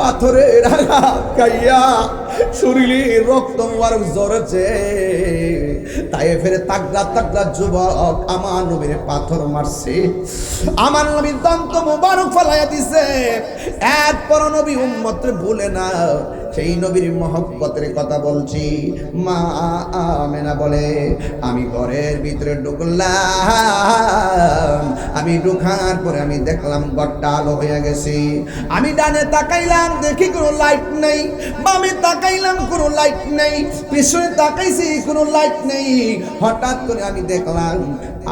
পাথরের আঘাত খাইয়া শরীরে রক্ত মুবারক ঝরেছে। তায়েফের তাগড়া তাগড়া যুবক আমার নবীর পাথর মারছে, আমার নবীর দন্ত মুবারক ফালাইয়া দিছে। এরপর নবী উম্মতরে ভুলে না, সেই নবীর মহব্বতের কথা বলছি। মা আমেনা বলে, আমি ঘরের ভিতরে ঢুকলাম, আমি ঢুকার পরে আমি দেখলাম ঘরটা আলো হয়ে গেছে। আমি ডানে তাকাইলাম, দেখি কোনো লাইট নেই, বামে তাকাইলাম কোনো লাইট নেই, পিছনে তাকাইছি কোনো লাইট নেই। হঠাৎ করে আমি দেখলাম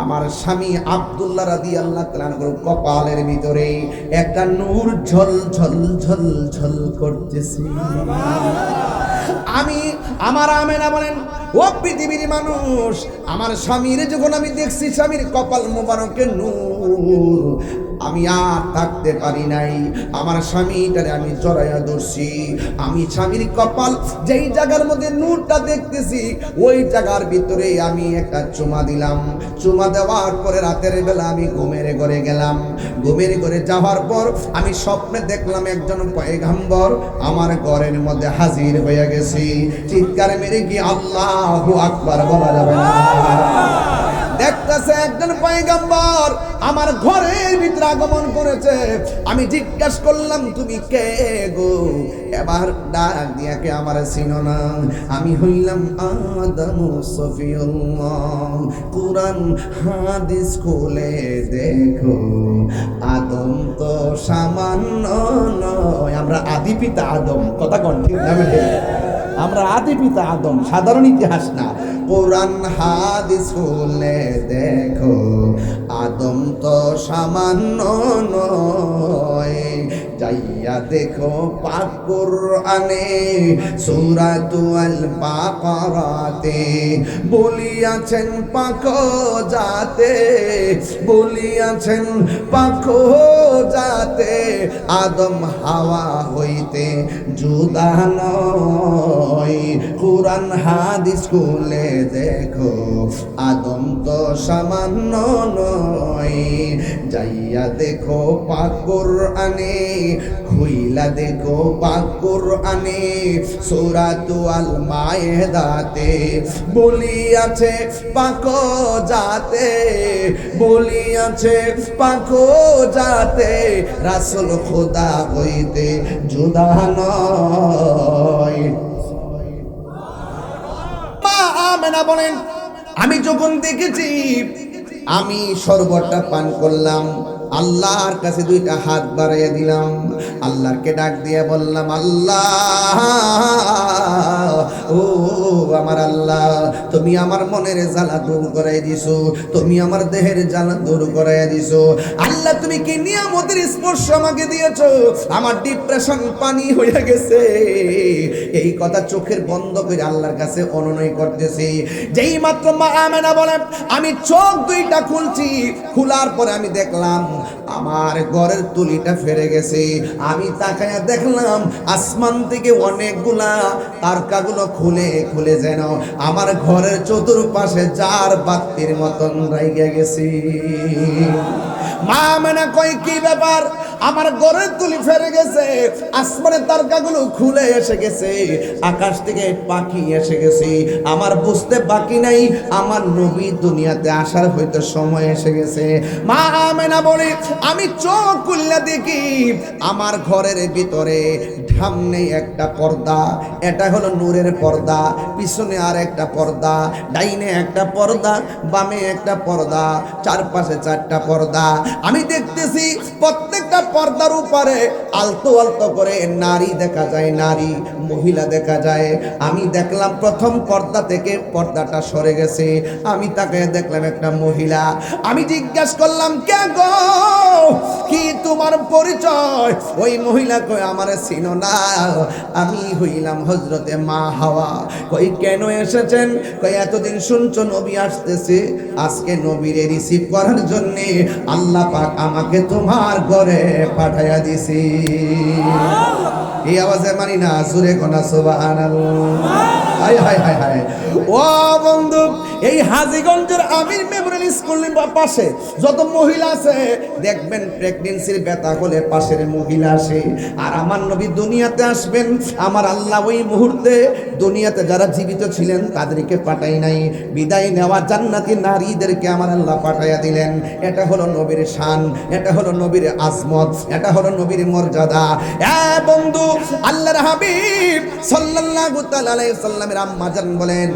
আমার স্বামী আব্দুল্লাহ রাদিয়াল্লাহু তাআলা আনহুর কপালের ভিতরে একটা নূর ঝল ঝল ঝল ঝল করতেছে। আমি আমার আমেনা বলেন, ও পৃথিবীর মানুষ, আমার স্বামীর যখন আমি দেখছি স্বামীর কপাল মোবারকের নূর, আমি আর থাকতে পারি নাই। আমার স্বামীটারে আমি জড়াইয়া ধরছি। আমি স্বামীর কপাল যেই জায়গার মধ্যে নূরটা দেখতেছি ওই জায়গার ভিতরে আমি একটা চুমা দিলাম। চুমা দেওয়ার পরে রাতের বেলা আমি ঘুমের ঘরে গেলাম। ঘুমের ঘরে যাওয়ার পর আমি স্বপ্নে দেখলাম একজন পয়গম্বর আমার ঘরের মধ্যে হাজির হয়ে গেছি। চিৎকার মেরে কি আল্লাহু আকবার বলা যাবে না? দেখতেছে একজন পয়গম্বর আমার ঘরের ভিতরে আগমন করেছে। আমি জিজ্ঞাসা করলাম, তুমি কে গো? এবার ডাক দিয়া কে আমার চিনো না? আমি হইলাম আদম সফিউল্লাহ। কুরআন হাদিস খুলে দেখো, আদম তো সামান্য নয়। আমরা আদি পিতা আদম, কথা কোন ঠিক না? আমরা আদি পিতা আদম, সাধারণ ইতিহাস না। কোরআন হাদিস খুলে দেখো, আদম তো সামান্য নয়। যাইয়া দেখো পাক কুরআনে সূরাতুল বাকারাতে বলিয়াছেন পাক জাতে, বলিয়াছেন পাক জাতে আদম হাওয়া হইতে জুদা নয়। কুরআন হাদিস খুলে দেখো, আদম তো সামান্য নয়। যাইয়া দেখো পাক কুরআনে, খুইলা দেখো পাক কুরআনে সূরাতুল মায়েদাতে বলিয়াছে পাক জাতে, বলিয়াছে পাক জাতে রাসূল খোদা হইতে জুদা নয়। মা আমেনা বলেন, আমি যখন দেখেছি আমি শরবতটা পান করলাম, আল্লাহর কাছে দুইটা হাত বাড়াইয়া দিলাম, আল্লাহকে ডাক দিয়ে বললাম, আল্লাহ ও আমার আল্লাহ, তুমি আমার মনের জ্বালা দূর করাই দিছো, তুমি আমার দেহের জ্বালা দূর করাইয়া দিছো। আল্লাহ তুমি কি নিয়ামতের স্পর্শ আমাকে দিয়েছো, আমার ডিপ্রেশন পানি হয়ে গেছে। এই কথা চোখের বন্ধ করে আল্লাহর কাছে অনুনয় করতেছি। যেই মাত্র মা আমেনা বলেন, আমি চোখ দুইটা খুলছি, খোলার পরে আমি দেখলাম আমার ঘরের তুলিটা ফেরে গেছে। আমি তাকায়া দেখলাম আসমান থেকে অনেকগুলা তারকাগুলো খুলে খুলে যেন আমার ঘরের চতুর্পাশে চার বাতির মতন রাইগে গেছে। মা আমেনা কয়, কি ব্যাপার? আমার ঘরের তুলি ফেরে গেছে, আসমানের তারকাগুলো খুলে এসে গেছে, আকাশ থেকে পাখি এসে গেছে। আমার বুঝতে বাকি নাই আমার নবী দুনিয়াতে আসার হয়তো সময় এসে গেছে। মা আমেনা বলে, আমি চোখ খুললে দেখি আমার ঘরের ভিতরে সামনে একটা পর্দা, এটা হলো নূরের পর্দা, পিছনে আর একটা পর্দা, ডাইনে একটা পর্দা, বামে একটা পর্দা, চারপাশে চারটা পর্দা। আমি দেখতেছি প্রত্যেকটা পর্দার উপরে আলতো আলতো করে নারী দেখা যায়, নারী মহিলা দেখা যায়। আমি দেখলাম প্রথম পর্দা থেকে পর্দাটা সরে গেছে, আমি তাকে দেখলাম একটা মহিলা। আমি জিজ্ঞাসা করলাম, কে গো, কি তোমার পরিচয়? ওই মহিলা কই, আমার চিনো না, আমি হইলাম হযরতে মা হাওয়া। কই কেন এসেছেন? কই এতদিন শুনছো নবী আসতেছে, আজকে নবীরে রিসিভ করার জন্য আল্লাহ পাক আমাকে তোমার ঘরে পাঠাইয়া দিছি। এই আওয়াজে মানি না, জোরে কোনা সুবহানাল্লাহ। হায় হায় হায় হায়। ও বন্ধু, এই হাজীগঞ্জের আমির মেমোরিয়াল স্কুলের পাশে যত মহিলা আছে দেখবেন প্রেগন্যান্সির ব্যথা হলে পাশের মহিলা আসে। আর আমার নবী দুনিয়াতে আসবেন, আমার আল্লাহ ওই মুহূর্তে দুনিয়াতে যারা জীবিত ছিলেন তাদেরকে পাঠাই নাই, বিদায় নেওয়া জান্নাতি নারীদেরকে আমার আল্লাহ পাঠাইয়া দিলেন। এটা হলো নবীর শান, এটা হলো নবীর আজমত, এটা হলো নবীর মর্যাদা। বন্ধু, আল্লাহর হাবিব সাল্লাল্লাহু তাআলা আলাইহি সাল্লামের আম্মা জান বলেন,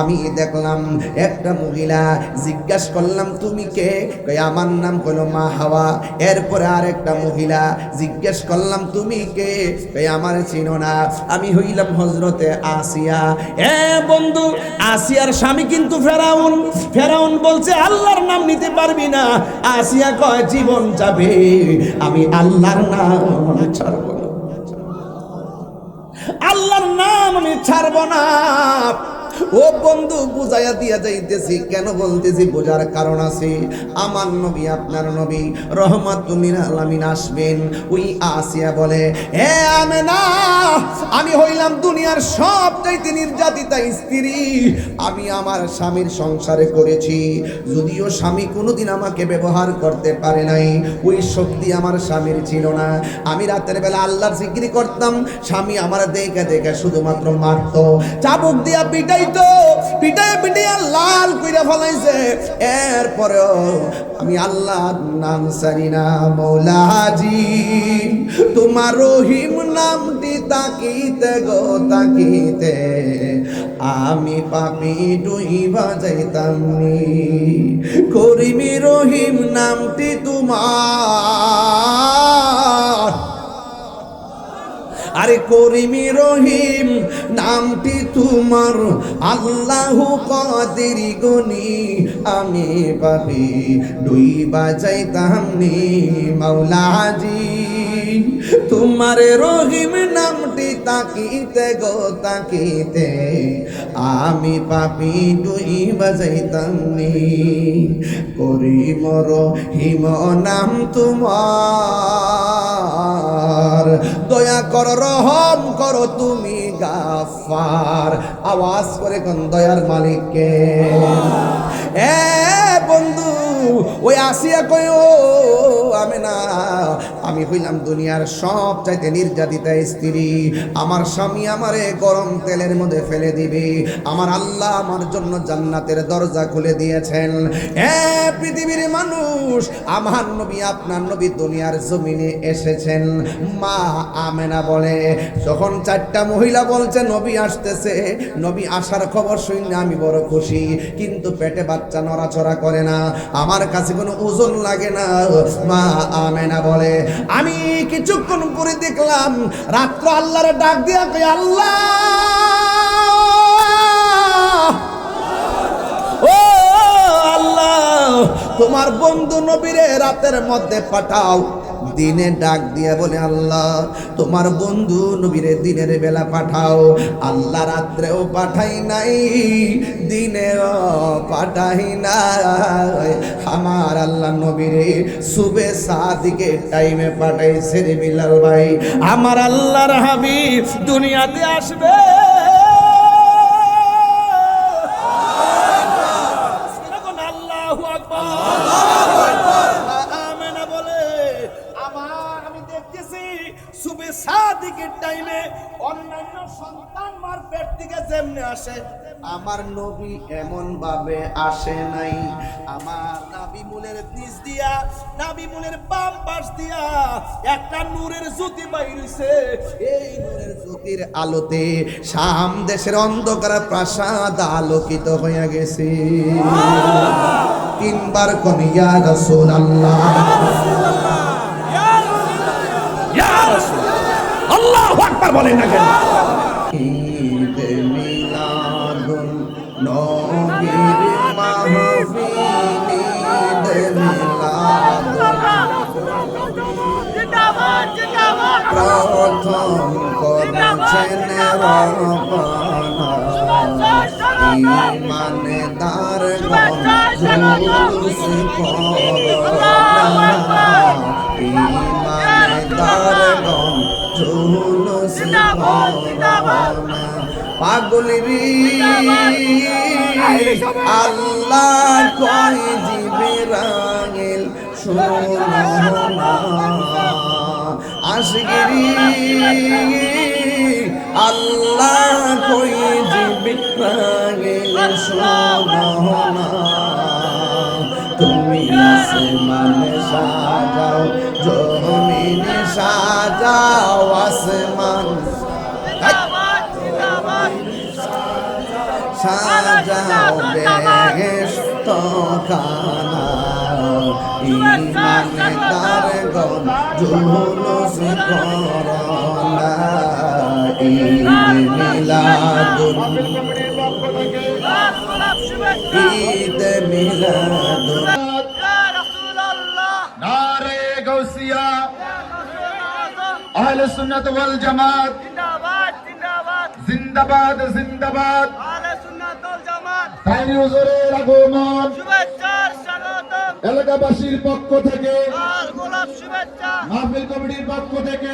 আমি দেখলাম একটা মহিলা, জিজ্ঞাসা করলাম তুমি কে? কই আমার নাম হলো মা হাওয়া। এরপরে আরেকটা মহিলা, জিজ্ঞেস করলাম তুমি কে? কই আমার চিনো না, আমি হইলাম হযরতে আসিয়া। বন্ধু, আসিয়ার স্বামী কিন্তু ফেরাউন। ফেরাউন বলছে আল্লাহর নাম নিতে পারবি না। আসিয়া কয় জীবন যাবে, আমি আল্লাহর নাম ছাড়ব না, আল্লাহর নাম আমি ছাড়ব না। ও বন্ধু, বুঝাইয়া দিয়া যাইতেছি, কেন বলতেছি বোঝার কারণ আছে। আমার নবী, আপনার নবী রহমাতুল লিল আলামিন আসবেন। ওই আসিয়া বলে, হে আমেনা, আমি হইলাম দুনিয়ার সবচাইতে নির্যাতিতা স্ত্রী। আমি আমার স্বামীর সংসারে করেছি, যদিও স্বামী কোনোদিন আমাকে ব্যবহার করতে পারে নাই, ওই শক্তি আমার স্বামীর ছিল না। আমি রাতের বেলা আল্লাহর জিকির করতাম, স্বামী আমার দেখে দেখে শুধুমাত্র মারতো, চাবুক দিয়া পিটাই তো পিটায় পিটাইয়া লাল কইরা ফলাইছে। এরপরেও আমি আল্লাহর নাম ছাড়ি না। মৌলাজি তোমার রহিম নামটি তাকিতে গো তাকিতে, আমি পাপি ডুইবা যাইতাম নি। করিমি রহিম নামটি তোমার, আরে করিমি রহিম নামটি তোমার, আল্লাহু কাদির গনি, আমি পাপি ডুইবা যাইতাম নি। মাওলাজি তোমার রহিম নামটি তাকিতে গো তাকিতে, আমি পাপি ডুইবা যাইতাম নি। করিম রহিম নাম তোমার, দয়া কর রহম করো তুমি গাফার। আওয়াজ করে কোন দয়ার মালিককে। বন্ধু, ওই আসিয়া কই, ও আমেনা, আমি হইলাম দুনিয়ার সব চাইতে নির্যাতিতা স্ত্রী। আমার স্বামী আমারে গরম তেলের মধ্যে ফেলে দিবে, আমার আল্লাহ আমার জন্য জান্নাতের দরজা খুলে দিয়েছেন। পৃথিবীর মানুষ, আমার নবী, আপনার নবী দুনিয়ার জমিনে এসেছেন। মা আমেনা বলে, যখন চারটা মহিলা বলছে নবী আসতেছে, নবী আসার খবর শুনে আমি বড় খুশি, কিন্তু পেটে বাচ্চা নড়াচড়া করে না, আমার কাছে কোনো ওজন লাগে না। মা আমেনা বলে, আমি কিছুক্ষণ পরে দেখলাম রাত্র আল্লাহর ডাক দিয়া কই, আল্লাহ ও আল্লাহ, তোমার বন্ধু নবীরে রাতের মধ্যে পাঠাও। দিনে ডাক দিয়ে বলে, আল্লাহ তোমার বন্ধু নবীরে দিনের বেলা পাঠাও। আল্লাহ রাত্রেও পাঠাই নাই, দিনেও পাঠাই নাই, আমার আল্লাহ নবীরে সুবে সাদিকে টাইমে পাঠাইছে রে বিলাল ভাই। আমার আল্লাহর হাবিব দুনিয়াতে আসবে, অন্যান্য সন্তান মার পেট থেকে যেমনি আসে, আমার নবী এমন ভাবে আসে নাই। আমার নাবি মুলের নিচ দিয়া, নাবি মুলের বাম পাশ দিয়া একটা নূরের জ্যোতি বাইরেছে। এই নূরের জ্যোতির আলোতে শাম দেশের অন্ধকার প্রাসাদ আলোকিত হয়ে গেছে। তিনবার কোন ইয়া রাসূলুল্লাহ, ইয়া রাসূলুল্লাহ, আল্লাহু আকবার বলেন না কেন? ঈদ মিলাদুন নবীর মাহফিল, ঈদ মিলাদুন জিন্দাবাদ জিন্দাবাদ, প্রথম করেছেন রব্বানা, ঈমানদার জুলুস করোনা, ঈমানদার জুলুস করোনা, পাগলেরি আল্লাহ কয় জিবরাইল শোনো না আশিকেরি আল্লাহ কয় জিবরাইল শোনো না তুমি আসমানে সাজাও জমিনে সাজাও আসমান সাজাও বেহেশত খানা ইমানদার গণ জুলুস করোনা ঈদ মিলাদুন ঈদ মিলাদুন नारे गौसिया अहले सुन्नत वल जमात जिंदाबाद जिंदाबाद তাইনি হুজুরের আগমন এলাকাবাসীর পক্ষ থেকে মাহফিল কমিটির পক্ষ থেকে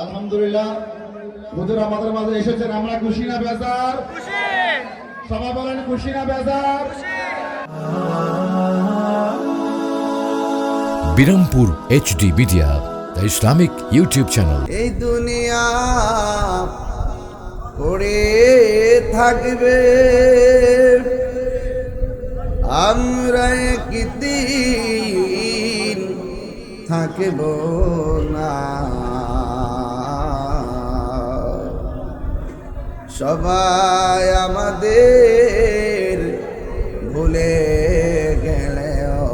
আলহামদুলিল্লাহ হুজুর আমাদের মাঝে এসেছেন আমরা খুশি না বেজার সবাই বলেন খুশি না বেজার Birampur HD media, the Islamic YouTube channel. এই দুনিয়া পড়ে থাকবে আমরা একদিন থাকব না সবাই আমাদের ভুলে গেলেও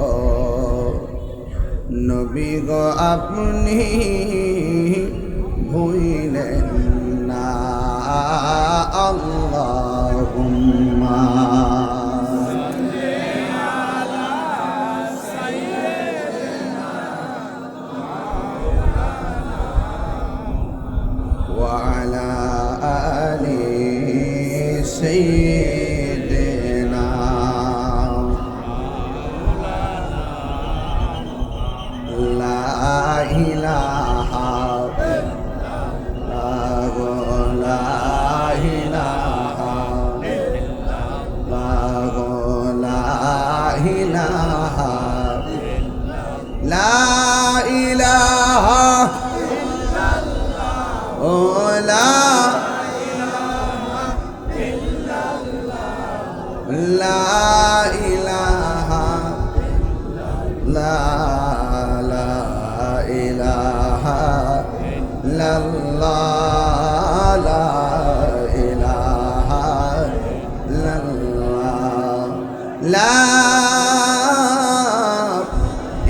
নবী গো আপনি ভুলেন না আল্লাহুম্মা ওয়া আলা আলি সাইয়্যিদিনা লা ইলাহা লা ইলাহা ও লা ইলাহা লা ইলাহা ইল্লাল্লাহ লা ইলাহা ইল্লাল্লাহ লা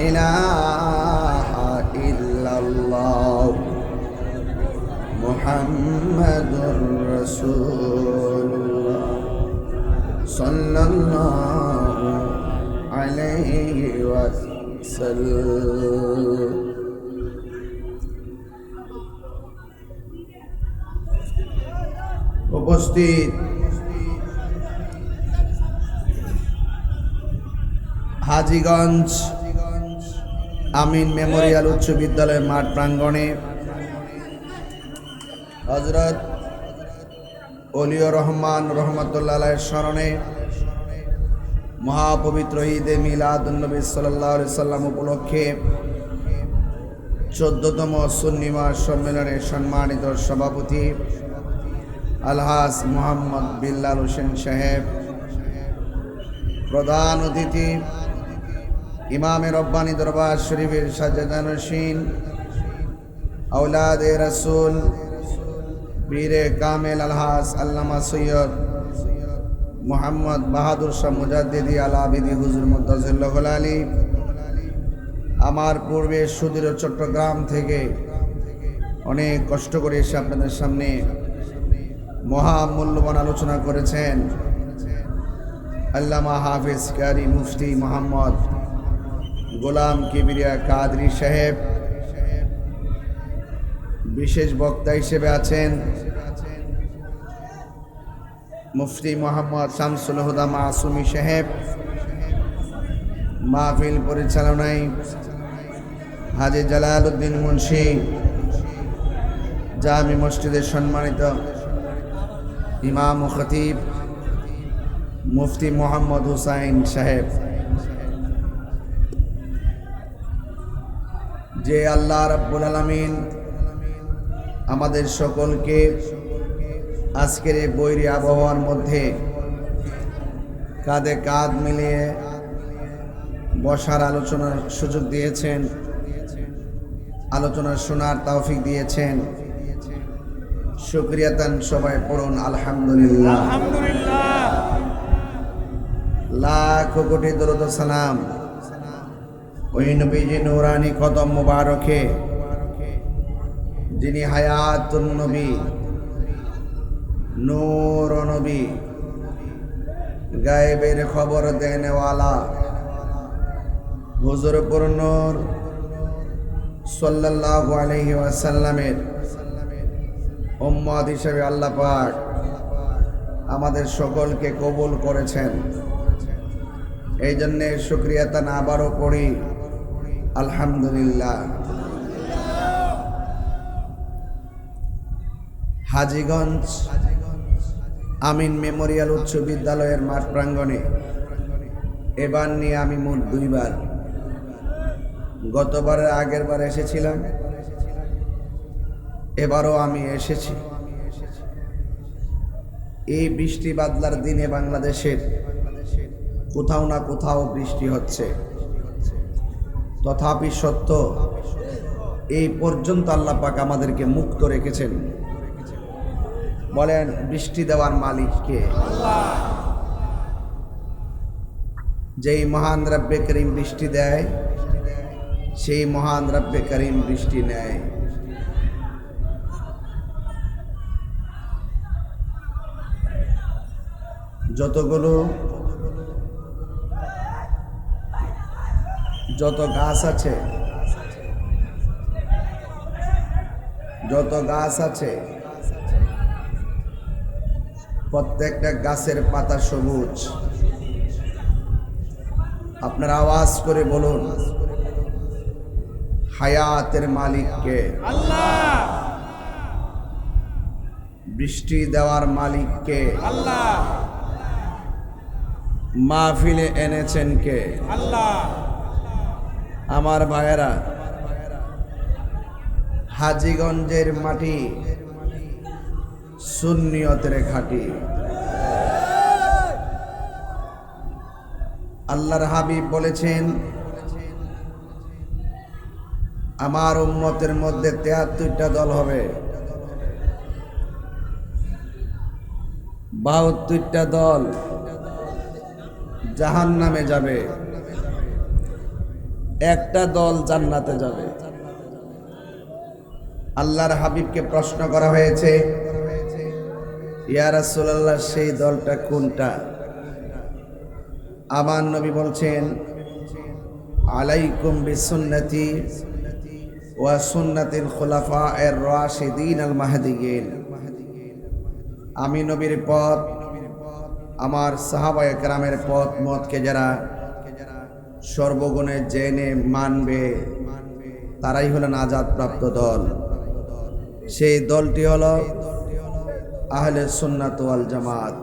ইলাহা ইল্লাল্লাহ মুহাম্মাদুর রাসূলুল্লাহ সাল্লাল্লাহু আলাইহি ওয়াসাল্লাম উপস্থিত হাজীগঞ্জ আমিন মেমোরিয়াল উচ্চ বিদ্যালয় মাঠ প্রাঙ্গণে হযরত ওলিউর রহমান রহমাতুল্লাহ আলাইহির স্মরণে মহাপবিত্র ঈদে মিলাদুন নবী সাল্লাল্লাহু আলাইহি সাল্লাম উপলক্ষে 14তম সুন্নি মাস সম্মেলনের সম্মানিত সভাপতি আলহাজ মোহাম্মদ বিল্লাল হোসেন সাহেব, প্রধান অতিথি ইমামে রব্বানী দরবার শরীফের সাজ্জাদানশীন আওলাদে রাসূল পীরে কামেল আলহাজ আল্লামা সৈয়দ মোহাম্মদ বাহাদুর শাহ মুজাদ্দিদি আল-আবিদি হুজুর মুদ্দাজিল্লাহুল আলী, আমার পূর্বে সুদূর চট্টগ্রাম থেকে অনেক কষ্ট করে এসে আপনাদের সামনে মহামূল্যবান আলোচনা করেছেন আল্লামা হাফেজ কারি মুফতি মোহাম্মদ গোলাম কিবরিয়া কাদরি সাহেব। বিশেষ বক্তা হিসেবে আছেন মুফতি মোহাম্মদ শামসুল হুদা মাসুমি সাহেব। মাহফিল পরিচালনায় হাজী জালালউদ্দিন মুন্সি, জামি মসজিদের সম্মানিত ইমাম ও খতিব মুফতি মোহাম্মদ হুসাইন সাহেব, যে আল্লাহ রাব্বুল আলামিন আমাদের সকলকে আজকের এই বৈরী আবহাওয়ার মধ্যে কাঁধে কাঁধ মিলিয়ে বসার আলোচনার সুযোগ দিয়েছেন, আলোচনা শোনার তৌফিক দিয়েছেন। শুকরিয়া তান সবাই পড়ুন আলহামদুলিল্লাহ। লাখ কোটি দরুদ ও সালাম ওই নবীজি নূরানি কদম মুবারকে, যিনি হায়াতুন নবী, নূর নবী, গায়েবের খবর দেনেওয়ালা হুজুর পুরনূর সাল্লাল্লাহু আলাইহি ওয়াসাল্লামের উম্মত হিসেবে আল্লাহ পাক আমাদের সকলকে কবুল করেছেন। এই জন্যে শুকরিয়া তান আবারও পড়ি আলহামদুলিল্লাহ। হাজীগঞ্জ আমিন মেমোরিয়াল উচ্চ বিদ্যালয়ের মাঠ প্রাঙ্গণে এবার নিয়ে আমি মোট 2 বার, গতবারের আগের বার এসেছিলাম, এবারও আমি এসেছি। এই বৃষ্টি বাদলার দিনে বাংলাদেশের কোথাও না কোথাও বৃষ্টি হচ্ছে, তথাপি সত্য এই পর্যন্ত আল্লাহ পাক আমাদেরকে মুক্ত রেখেছেন। বলেন বৃষ্টি দেওয়ার মালিক কে? যেই মহান রব্বে করিম বৃষ্টি দেয়, সেই মহান রব্বে করিম বৃষ্টি নেয়। যত গাছ আছে প্রত্যেকটা গাছের পাতা সবুজ। আপনারা আওয়াজ করে বলুন হায়াতের মালিক কে? আল্লাহ। বৃষ্টি দেওয়ার মালিক কে? আল্লাহ। মাহফিলে এনেছেন কে? আল্লাহ। আমার ভাইয়েরা, হাজীগঞ্জের মাটি সুন্নিয়তের ঘাঁটি। আল্লাহর হাবিব বলেছেন, আমার উম্মতের মধ্যে 73টা দল হবে, 72টা দল জাহান্নামে যাবে, একটা দল জান্নাতে যাবে। আল্লাহর হাবিবকে প্রশ্ন করা হয়েছে, ইয়া রাসূলুল্লাহ সেই দলটা কোনটা? আমার নবী বলছেন, আলাইকুম বিসুন্নতি ওয়া সুন্নাতিল খুলাফায়ের রাশিদিন আল মাহদিয়িন। আমি নবীর পথ, আমার সাহাবায়ে কেরামের পথ মতকে যারা সর্বগুণে জেনে মানবে, তারাই হলো নাজাত প্রাপ্ত দল। সেই দলটি হলো আহলে সুন্নাত ওয়াল জামাত,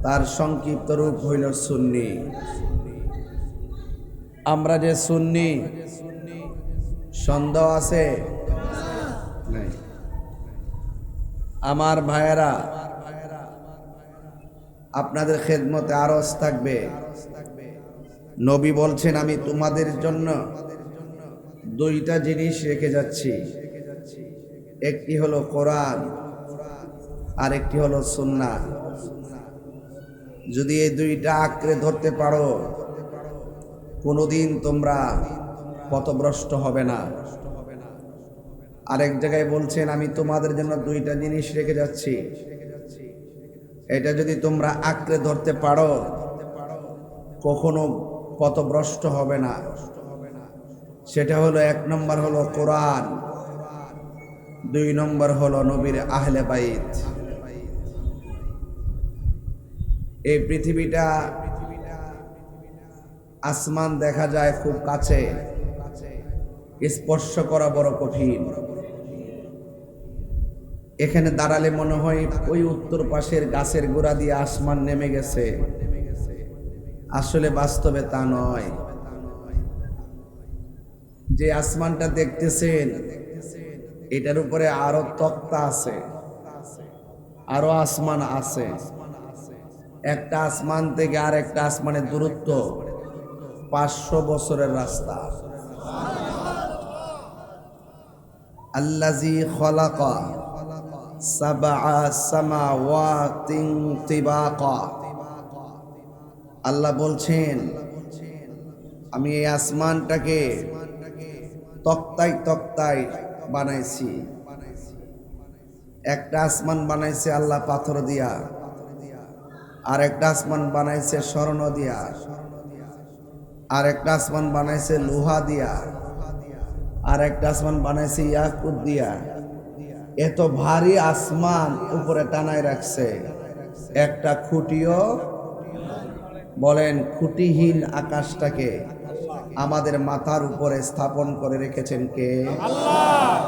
তার সংক্ষিপ্ত রূপ হইল সুন্নি। আমরা যে সুন্নি, সন্দেহ আছে? নাই। আমার ভাইয়েরা, আপনাদের খেদমতে আরজ থাকবে, নবী বলছেন আমি তোমাদের জন্য 2টা জিনিস রেখে যাচ্ছি, একটি হলো কোরআন আর একটি হলো সুন্নাহ। যদি এই 2টা আঁকড়ে ধরতে পারো, কোনোদিন তোমরা পথভ্রষ্ট হবে না। আরেক জায়গায় বলছেন আমি তোমাদের জন্য 2টা জিনিস রেখে যাচ্ছি, এটা যদি তোমরা আঁকড়ে ধরতে পারো কখনো পথভ্রষ্ট হবে না। সেটা হলো 1 নম্বর হলো কোরআন, 2 নম্বর হলো নবীর আহলে বাইত। এই পৃথিবীটা আসমান দেখা যায় খুব কাছে, স্পর্শ করা বড় কঠিন। এখানে দাঁড়ালে মনে হয় ওই উত্তর পাশের গাছের গোড়া দিয়ে আসমান নেমে গেছে। আসলে বাস্তবে তা নয়। যে আসমানটা দেখতেছেন এটার উপরে আরো তক্তা আছে, আরো আসমান আছে। একটা আসমান থেকে আর একটা আসমানের দূরত্ব 500 বছরের রাস্তা। আল্লাযী খালাকা সাবআ সামাওয়াতিন তিবাকা। আল্লাহ বলছেন আমি এই আসমানটাকে তক্তায় তক্তায় বানাইছি। একটা আসমান বানাইছে আল্লাহ পাথর দিয়া, আর একটা আসমান বানাইছে স্বর্ণ দিয়া, আর একটা আসমান বানাইছে লোহা দিয়া, আর একটা আসমান বানাইছে ইয়াকুত দিয়া। এত ভারী আসমান উপরে টানায় রাখছে, একটা খুঁটিও বলেন খুঁটিহীন আকাশটাকে আমাদের মাথার উপরে স্থাপন করে রেখেছেন কে? আল্লাহ।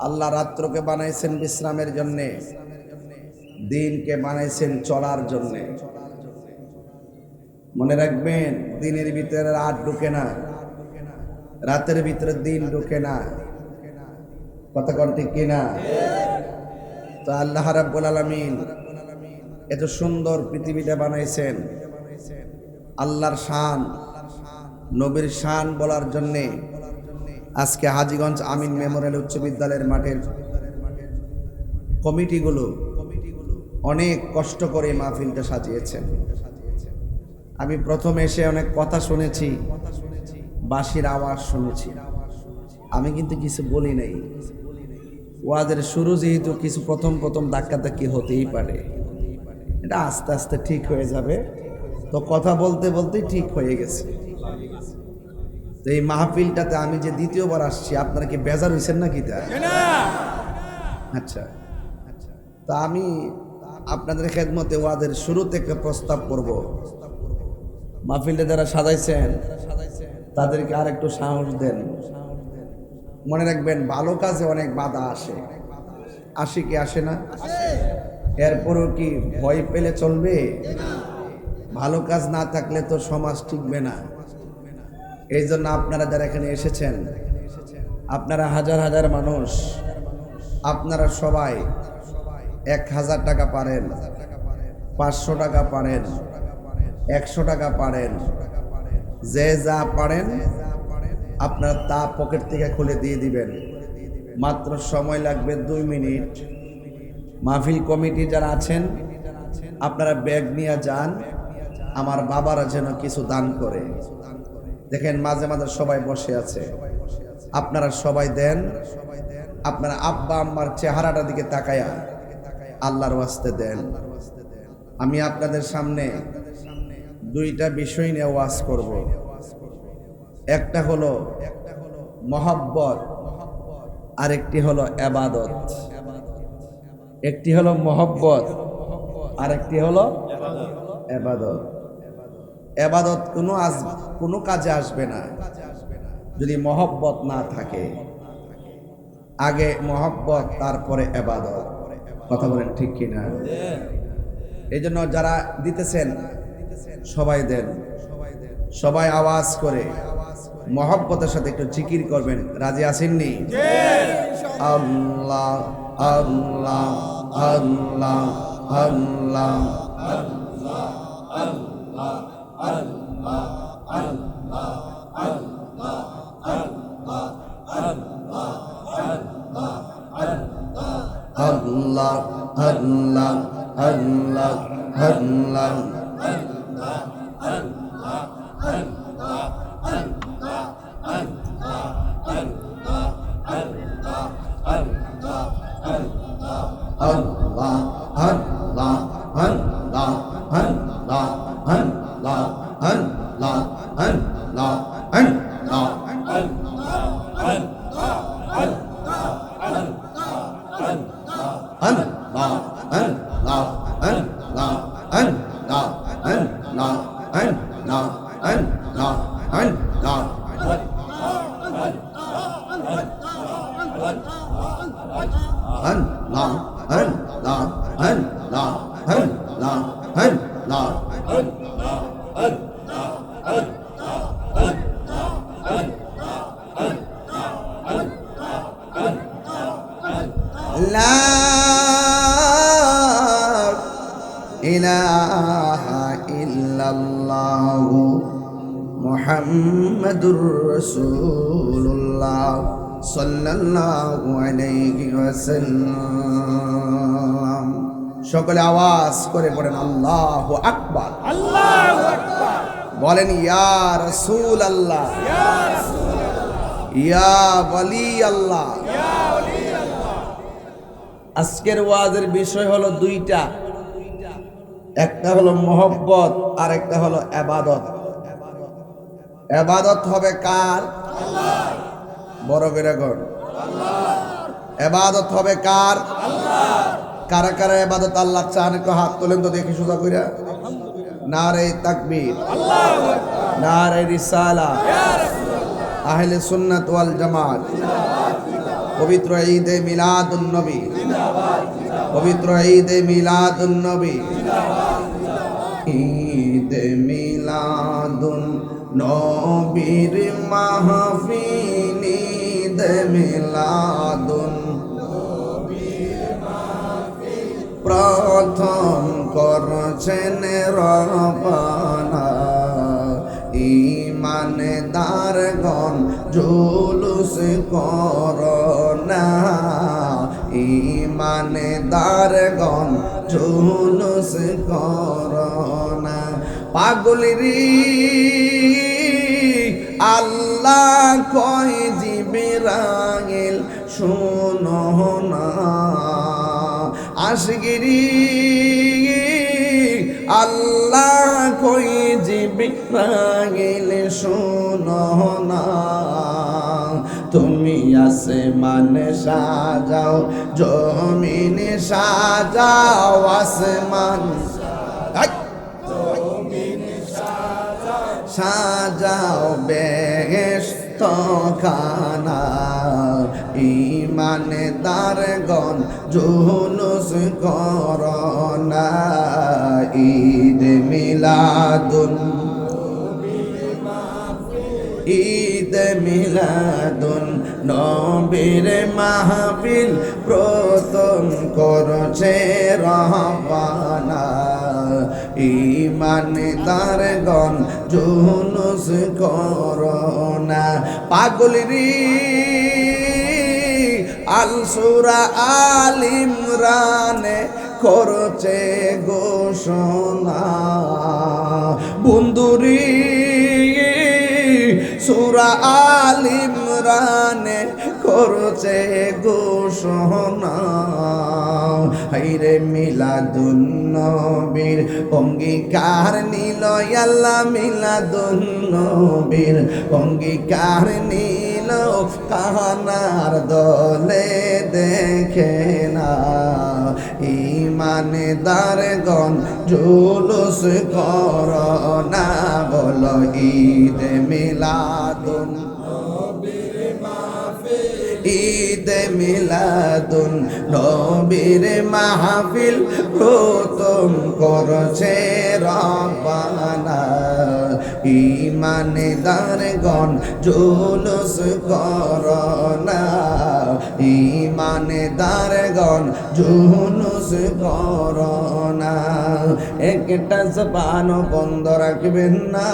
আল্লাহ রাত্রকে বানাইছেন বিশ্রামের জন্যে, দিনকে বানাইছেন চলার জন্যে। মনে রাখবেন দিনের ভিতরে রাত ঢুকে না, রাতের ভিতরে দিন ঢুকে না। কথা কোন ঠিক কিনা? তো আল্লাহ রাব্বুল আলামিন এত সুন্দর পৃথিবীটা বানাইছেন। আল্লাহর শান, নবীর শান বলার জন্যে আজকে হাজীগঞ্জ আমিন মেমোরিয়াল উচ্চ বিদ্যালয়ের মাঠের কমিটিগুলো অনেক কষ্ট করে মাহফিলটা সাজিয়েছেন। আমি প্রথমে এসে অনেক কথা শুনেছি, বাঁশির আওয়াজ শুনেছি। আমি কিন্তু কিছু বলি নাই। ওয়াজের শুরু যেহেতু কিছু প্রথম প্রথম ধাক্কাধাক্কি হতেই পারে, এটা আস্তে আস্তে ঠিক হয়ে যাবে। তো কথা বলতে বলতেই ঠিক হয়ে গেছে। তো এই মাহফিলটাতে আমি যে দ্বিতীয়বার আসছি, আপনারা কি বেজার হয়েছেন নাকি? তা আচ্ছা, তা আমি আপনাদের খেদমতে ওয়াজের শুরু থেকে প্রস্তাব করব, মাহফিলটা যারা সাজাইছেন তাদেরকে আর একটু সাহস দেন। মনে রাখবেন ভালো কাজে অনেক বাধা আসে, আসে কি আসে না? এরপরও কি ভয় পেলে চলবে? ভালো কাজ না থাকলে তো সমাজ টিকবে না। এই জন্য আপনারা যারা এখানে এসেছেন, আপনারা হাজার হাজার মানুষ, আপনারা সবাই 1000 টাকা পারেন, 500 টাকা পারেন, 100 টাকা পারেন, যে যা পারেন আপনারা তা পকেট থেকে খুলে দিয়ে দিবেন। মাত্র সময় লাগবে 2 মিনিট। মাহফিল কমিটি যারা আছেন আপনারা ব্যাগ নিয়ে যান, আমার বাবারা যেন কিছু দান করে। দেখেন মাঝে মাঝে সবাই বসে আছে, আপনারা সবাই দেন। আপনারা আব্বা আম্মার চেহারাটার দিকে তাকায়া আল্লাহর ওয়াস্তে দেন। আমি আপনাদের সামনে 2টা বিষয় নিয়ে ওয়াজ করব। একটা হলো মহব্বত, আর একটি হলো ইবাদত। একটি হলো মহব্বত, আর একটি হলো ইবাদত। ইবাদত কোনো কাজে আসবে না যদি মহব্বত না থাকে। আগে মহব্বত, তারপরে ইবাদত। কথা বলেন ঠিক কিনা? এই জন্য যারা দিতেছেন সবাই দেন, সবাই আওয়াজ করে মহব্বতের সাথে একটু জিকির করবেন। রাজি আছেননি? আল্লাহ আল্লাহ আল্লাহ আল্লাহ আল্লাহ আল্লাহ আল্লাহ আল্লাহ আল্লাহ আল্লাহ আল্লাহ আল্লাহ আল্লাহ লা ইলাহা ইল্লাল্লাহু মুহাম্মাদুর রাসূলুল্লাহ সাল্লাল্লাহু আলাইহি ওয়াসাল্লাম। সকলে আওয়াজ করে পড়েন আল্লাহু আকবার। আল্লাহু আকবার। বলেন ইয়া রাসূলুল্লাহ, ইয়া রাসূলুল্লাহ, ইয়া ওয়ালি আল্লাহ, ইয়া ওয়ালি আল্লাহ। আজকের ওয়াজের বিষয় হলো দুইটা, একটা হলো মহব্বত আর একটা হলো ইবাদত। ইবাদত হবে কার? আল্লাহর। বড় করে কর আল্লাহর। ইবাদত হবে কার? আল্লাহর। কারা কারা ইবাদত আল্লাহ চান একটু হাত তোলেন তো দেখি সোজা কইরা। নারে তাকবীর, আল্লাহু আকবার। নারে রিসালাত, ইয়া রাসূলুল্লাহ। আহলে সুন্নাত ওয়াল জামাত জিন্দাবাদ জিন্দাবাদ। পবিত্র ঈদে মিলাদুন নবী জিন্দাবাদ জিন্দাবাদ। পবিত্র ঈদে মিলাদুন নবী জিন্দাবাদ জিন্দাবাদ। ঈদে মিলাদুন নবীর মাহফিল, ঈদে মিলাদুন প্রথম করছেন রবানা, ইমানদারগণ জুলুস করোনা, ইমানদারগণ জুলুস করোনা। পাগলেরি আল্লাহ কয় জিবরাইল শোনো না, আশগিরি আল্লাহ কই জিবরাইল শোনো না। তুমি আসমানে সাজাও, জমিনে সাজাও, আসমান সাজাও বেহেশত খানা, ইমানদারগণ জুলুস করোনা। ঈদ মিলাদুন, ঈদ মিলাদুন নবীর মাহফিল প্রথম করছে রবানা, ইমানদারগণ জুলুস করোনা। পাগলেরি আল সূরা আল ইমরানে করছে ঘোষণা, বন্ধুরি সূরা আল ইমরানে করছে ঘোষণা। হাইরে মিলাদুন নবীর অঙ্গীকার নিল আল্লাহ, মিলাদুন নবীর অঙ্গীকার নিল, কাহানার দলে দেখে না, ইমানদারগণ জুলুস করোনা। বলো ঈদ মিলাদুন, ঈদ মিলাদুন নবীর মাহফিল প্রথম করছে রবানা, ইমানদারগণ জুলুস করোনা, ইমানদারগণ জুলুস করোনা। একটা জবান বন্ধ রাখবেন না,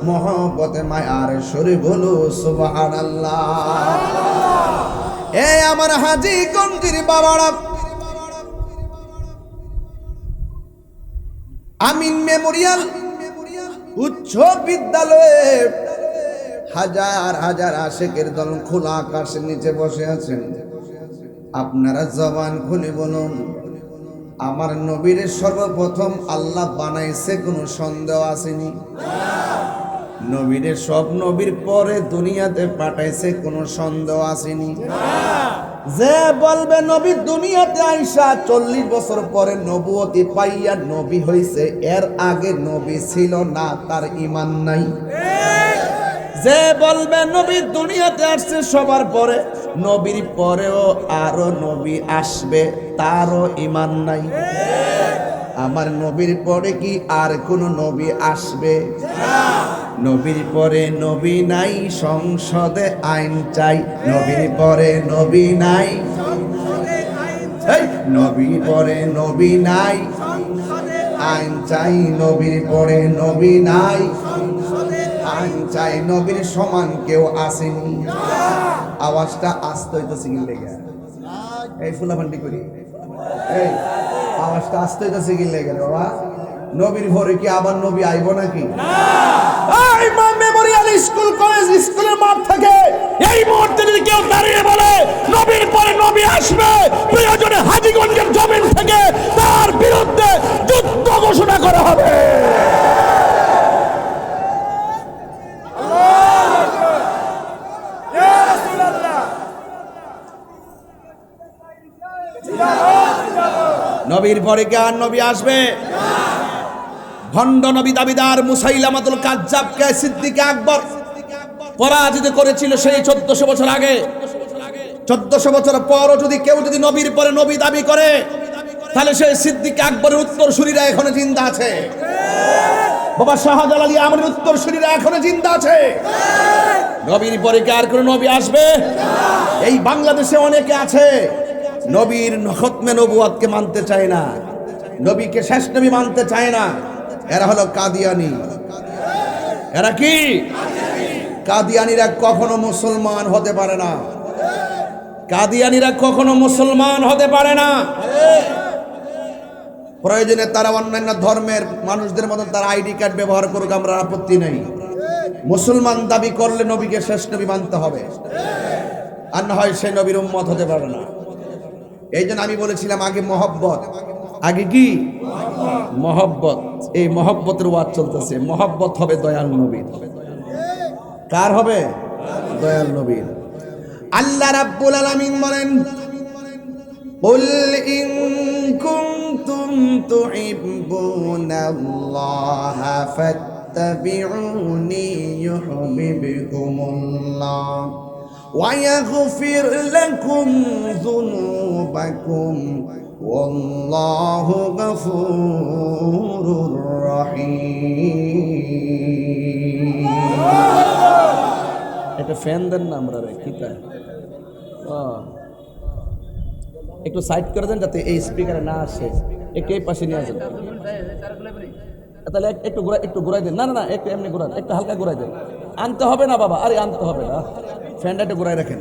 মহব্বতে মায়ার সুরে বলো সুবহানাল্লাহ। এ আমার হাজী গঞ্জির বাবারা, আমিন মেমোরিয়াল উচ্চ বিদ্যালয়ে হাজার হাজার আশিকের দল খোলা আকাশের নিচে বসে আছেন। আপনারা জবান খুলে বলুন, আমার নবীর সর্বপ্রথম আল্লাহ বানাইছে, কোনো সন্দেহ আসেনি? নবীর সব নবীর পরে দুনিয়াতে পাঠাইছে, কোনো সন্দেহ আসেনি? যে বলবে নবী দুনিয়াতে আইসা 40 বছর পরে নবুয়তি পাইয়া নবী হইছে, এর আগে নবী ছিল না, তার ঈমান নাই। যে বলবে নবী দুনিয়াতে আসছে সবার পরে, নবীর পরেও আরো নবী আসবে, তারও ঈমান নাই। আমার নবীর পরে কি আর কোন নবী আসবে? নবীর পরে নবী নাই, সংসদে আইন চাই। নবীর পরে নবী নাই, নবীর পরে নবী নাই, আইন চাই। নবীর পরে নবী নাই, আইন চাই। নবীর সমান কেউ আসেনি। আওয়াজটা আসতে হইতেছে কি লেগে? এই ফুলাফান্ডি করি, এই আওয়াজটা আসতে হইতেছে কি লেগে বাবা? নবীর পরে কি আবার নবী আইব নাকি? এই মেমোরিয়াল স্কুল কলেজ স্কুলের মাঠ থেকে এই মুহূর্তে যদি কেউ দাঁড়িয়ে বলে নবীর পরে নবী আসবে, প্রয়োজনে হাজীগঞ্জের জমিন থেকে তার বিরুদ্ধে যুদ্ধ ঘোষণা করা হবে। নবীর পরে কি আর নবী আসবে? ভণ্ড নবী দাবিদার মুসাইলামাতুল কাজ্জাবকে সিদ্দিক আকবর পরাজিত করেছিল সেই 1400 বছর আগে। 1400 বছর পরও যদি কেউ যদি নবীর পরে নবী দাবি করে, তাহলে সেই সিদ্দিক আকবরের উত্তরসূরিরা এখনো জিন্দা আছে। বাবা শাহজালালী আমরের উত্তরসূরিরা এখনো জিন্দা আছে। নবীর পরে কি আর কোন নবী আসবে? এই বাংলাদেশে অনেকে আছে নবীর খতমে নবুয়াতকে মানতে চায় না, নবীকে শেষ নবী মানতে চায় না। এরা হলো কাদিয়ানি। এরা কি? কাদিয়ানিরা কখনো মুসলমান হতে পারে না। কাদিয়ানিরা কখনো মুসলমান হতে পারে না। প্রয়োজনে তারা অন্যান্য ধর্মের মানুষদের মতো তার আইডি কার্ড ব্যবহার করুক, আমরা আপত্তি নেই। মুসলমান দাবি করলে নবীকে শেষ নবী মানতে হবে, আর না হয় সেই নবীর উম্মত হতে পারে না। এই জন্য আমি বলেছিলাম আগে মহব্বত, আগে কি মহব্বত। এই মহব্বতের ওয়াজ চলতেছে। মহব্বত হবে দয়াল নবীর। কার হবে? দয়াল নবীর। আল্লাহ রাব্বুল আলামিন বলেন, কুল ইন কুনতুম তুহিব্বুনাল্লাহা ফাত্তাবিউনি ইউহিব্বুকুমুল্লাহ ওয়া ইয়াগফির লাকুম যুনুবাকুম ওয়াল্লাহু গফুরুর রহিম। এটা ফ্যান দেন না আমরা রে কি তাই? একটু সাইড করে দেন যাতে এই স্পিকারে না আসে। একটু এই পাশে নিয়ে আসেন। তাহলে একটু ঘুরাই দেন। না না না, একটু এমনি ঘুরান, একটু হালকা ঘুরাই দেন। আনতে হবে না বাবা, আরে আনতে হবে না, ফ্যানটা একটু ঘুরাই রাখেন।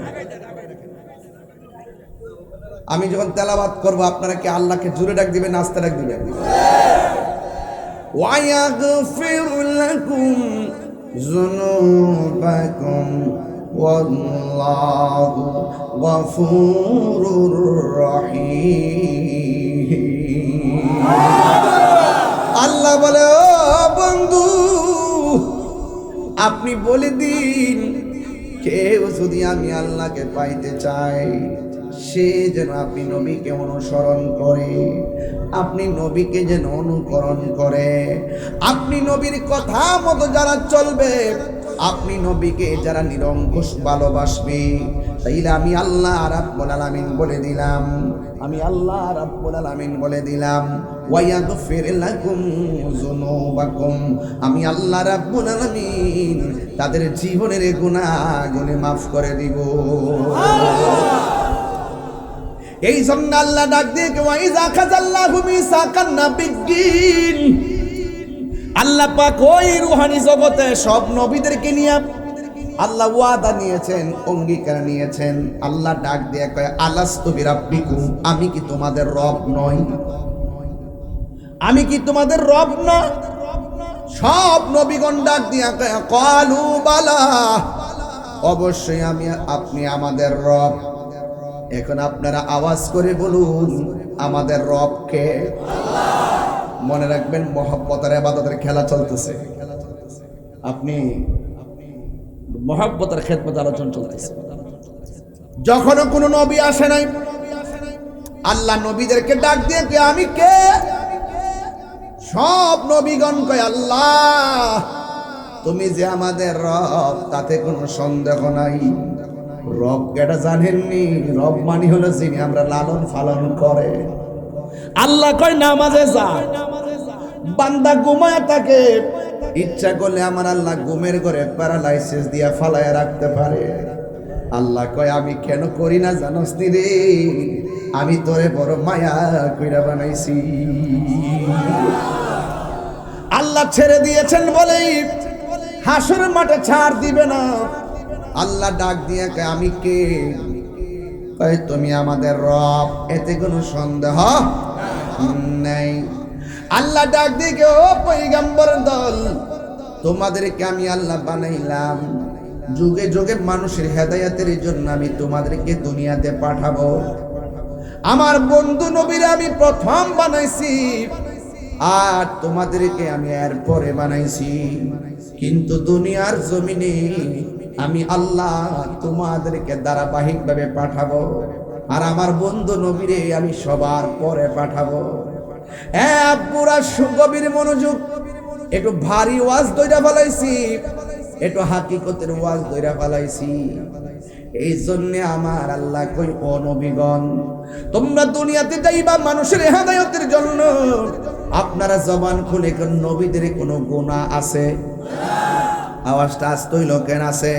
আমি যখন তেলাওয়াত করব আপনারা কি আল্লাহকে জোরে ডাক দিবেন, আস্তে ডাক দিবেন? ওয়ায়াগফির লাকুম যুনুবাকুম ওয়াল্লাহু গফুরুর রহিম। আল্লাহ বলে, ও বন্ধু আপনি বলে দিন, কেউ যদি আমি আল্লাহকে পাইতে চাই সে যেন আপনি নবীকে অনুসরণ করে, আপনি নবীকে যেন অনুকরণ করে, আপনি নবীর কথা মতো যারা চলবে, আপনি নবীকে যারা নিরঙ্কুশ ভালোবাসবে, তাইলে আমি আল্লাহ রাব্বুল আলামিন বলে দিলাম, আমি আল্লাহ রাব্বুল আলামিন বলে দিলাম, ওয়ায়াগফির লাকুম যুনুবাকুম, আমি আল্লাহ রাব্বুল আলামিন তাদের জীবনের গুনাহগুলো মাফ করে দিব। এই জন্য আল্লাহ ডাক দিয়ে ওয়াইজা খাযাল্লাহু মিসাকান নাবিয়্যিন, আল্লাহ পাক ওই রূহানি জগতে সব নবীদেরকে নিয়ে আল্লাহ ওয়াদা নিয়েছেন, অঙ্গীকার নিয়েছেন। আল্লাহ ডাক দিয়ে কয়, আলাস্তু বিরাব্বিকুম, আমি কি তোমাদের রব নই? আমি কি তোমাদের রব না? সব নবীগণ ডাক দিয়ে কয়, ক্বালু বালা, অবশ্যই আমি, আপনি আমাদের রব। এখন আপনারা আওয়াজ করে বলুন, আমাদের রব কে? মনে রাখবেন, মহব্বতের ইবাদতের খেলা চলতেছে। আপনি মহব্বতের খেদমত আলোচনা চলতেছে। যখন কোনো নবী আসে নাই, আল্লাহ নবীদেরকে ডাক দিয়ে কে আমি কে? সব নবীগণ কয়, আল্লাহ তুমি যে আমাদের রব তাতে কোনো সন্দেহ নাই। রব কেটা জানেননি? রব মানে হলো যিনি আমরা লালন পালন করে। আল্লাহ কয় নামাজে যা, বান্দা ঘুমায় থাকে, ইচ্ছা করলে আমার আল্লাহ ঘুমের ঘরে প্যারালাইসিস দিয়া ফালায় রাখতে পারে। আল্লাহ কয় আমি কেন করি না জানোস নি রে? আমি তোরে বড় মায়া কইরা বানাইছি। আল্লাহ ছেড়ে দিয়েছেন বলেই হাসরের মাঠে ছাড় দিবে না। আল্লাহ ডাক দিয়ে কয় আমি কে? কয় তুমি আমাদের রব, এতে কোনো সন্দেহ নাই। আল্লাহ ডাক দিয়ে ও পয়গম্বর দল, তোমাদেরকে আমি আল্লাহ বানাইলাম, যুগে যুগে মানুষের হেদায়েতের জন্য আমি তোমাদেরকে দুনিয়াতে পাঠাবো। আমার বন্ধু নবীরা আমি প্রথম বানাইছি, আর তোমাদেরকে আমি এরপরে বানাইছি। কিন্তু দুনিয়ার জমিনে আমি আল্লাহ তোমাদেরকে ধারাবাহিকভাবে পাঠাবো, আর আমার বন্ধু নবীরে আমি সবার পরে পাঠাবো। পুরা সুগভীর মনোযোগ, একটু ভারী ওয়াজ দইরা ফেলাইছি, একটু হাকিকতের ওয়াজ দইরা ফেলাইছি। এই জন্যে আমার আল্লাহ কই ও নবীগণ, তোমরা দুনিয়াতে যাইবা মানুষের হেদায়েতের জন্য, আপনারা জবান খুলে কোন নবীদের কোনো গুনাহ আছে? আওয়াজটা আসতই লোকেন আছে?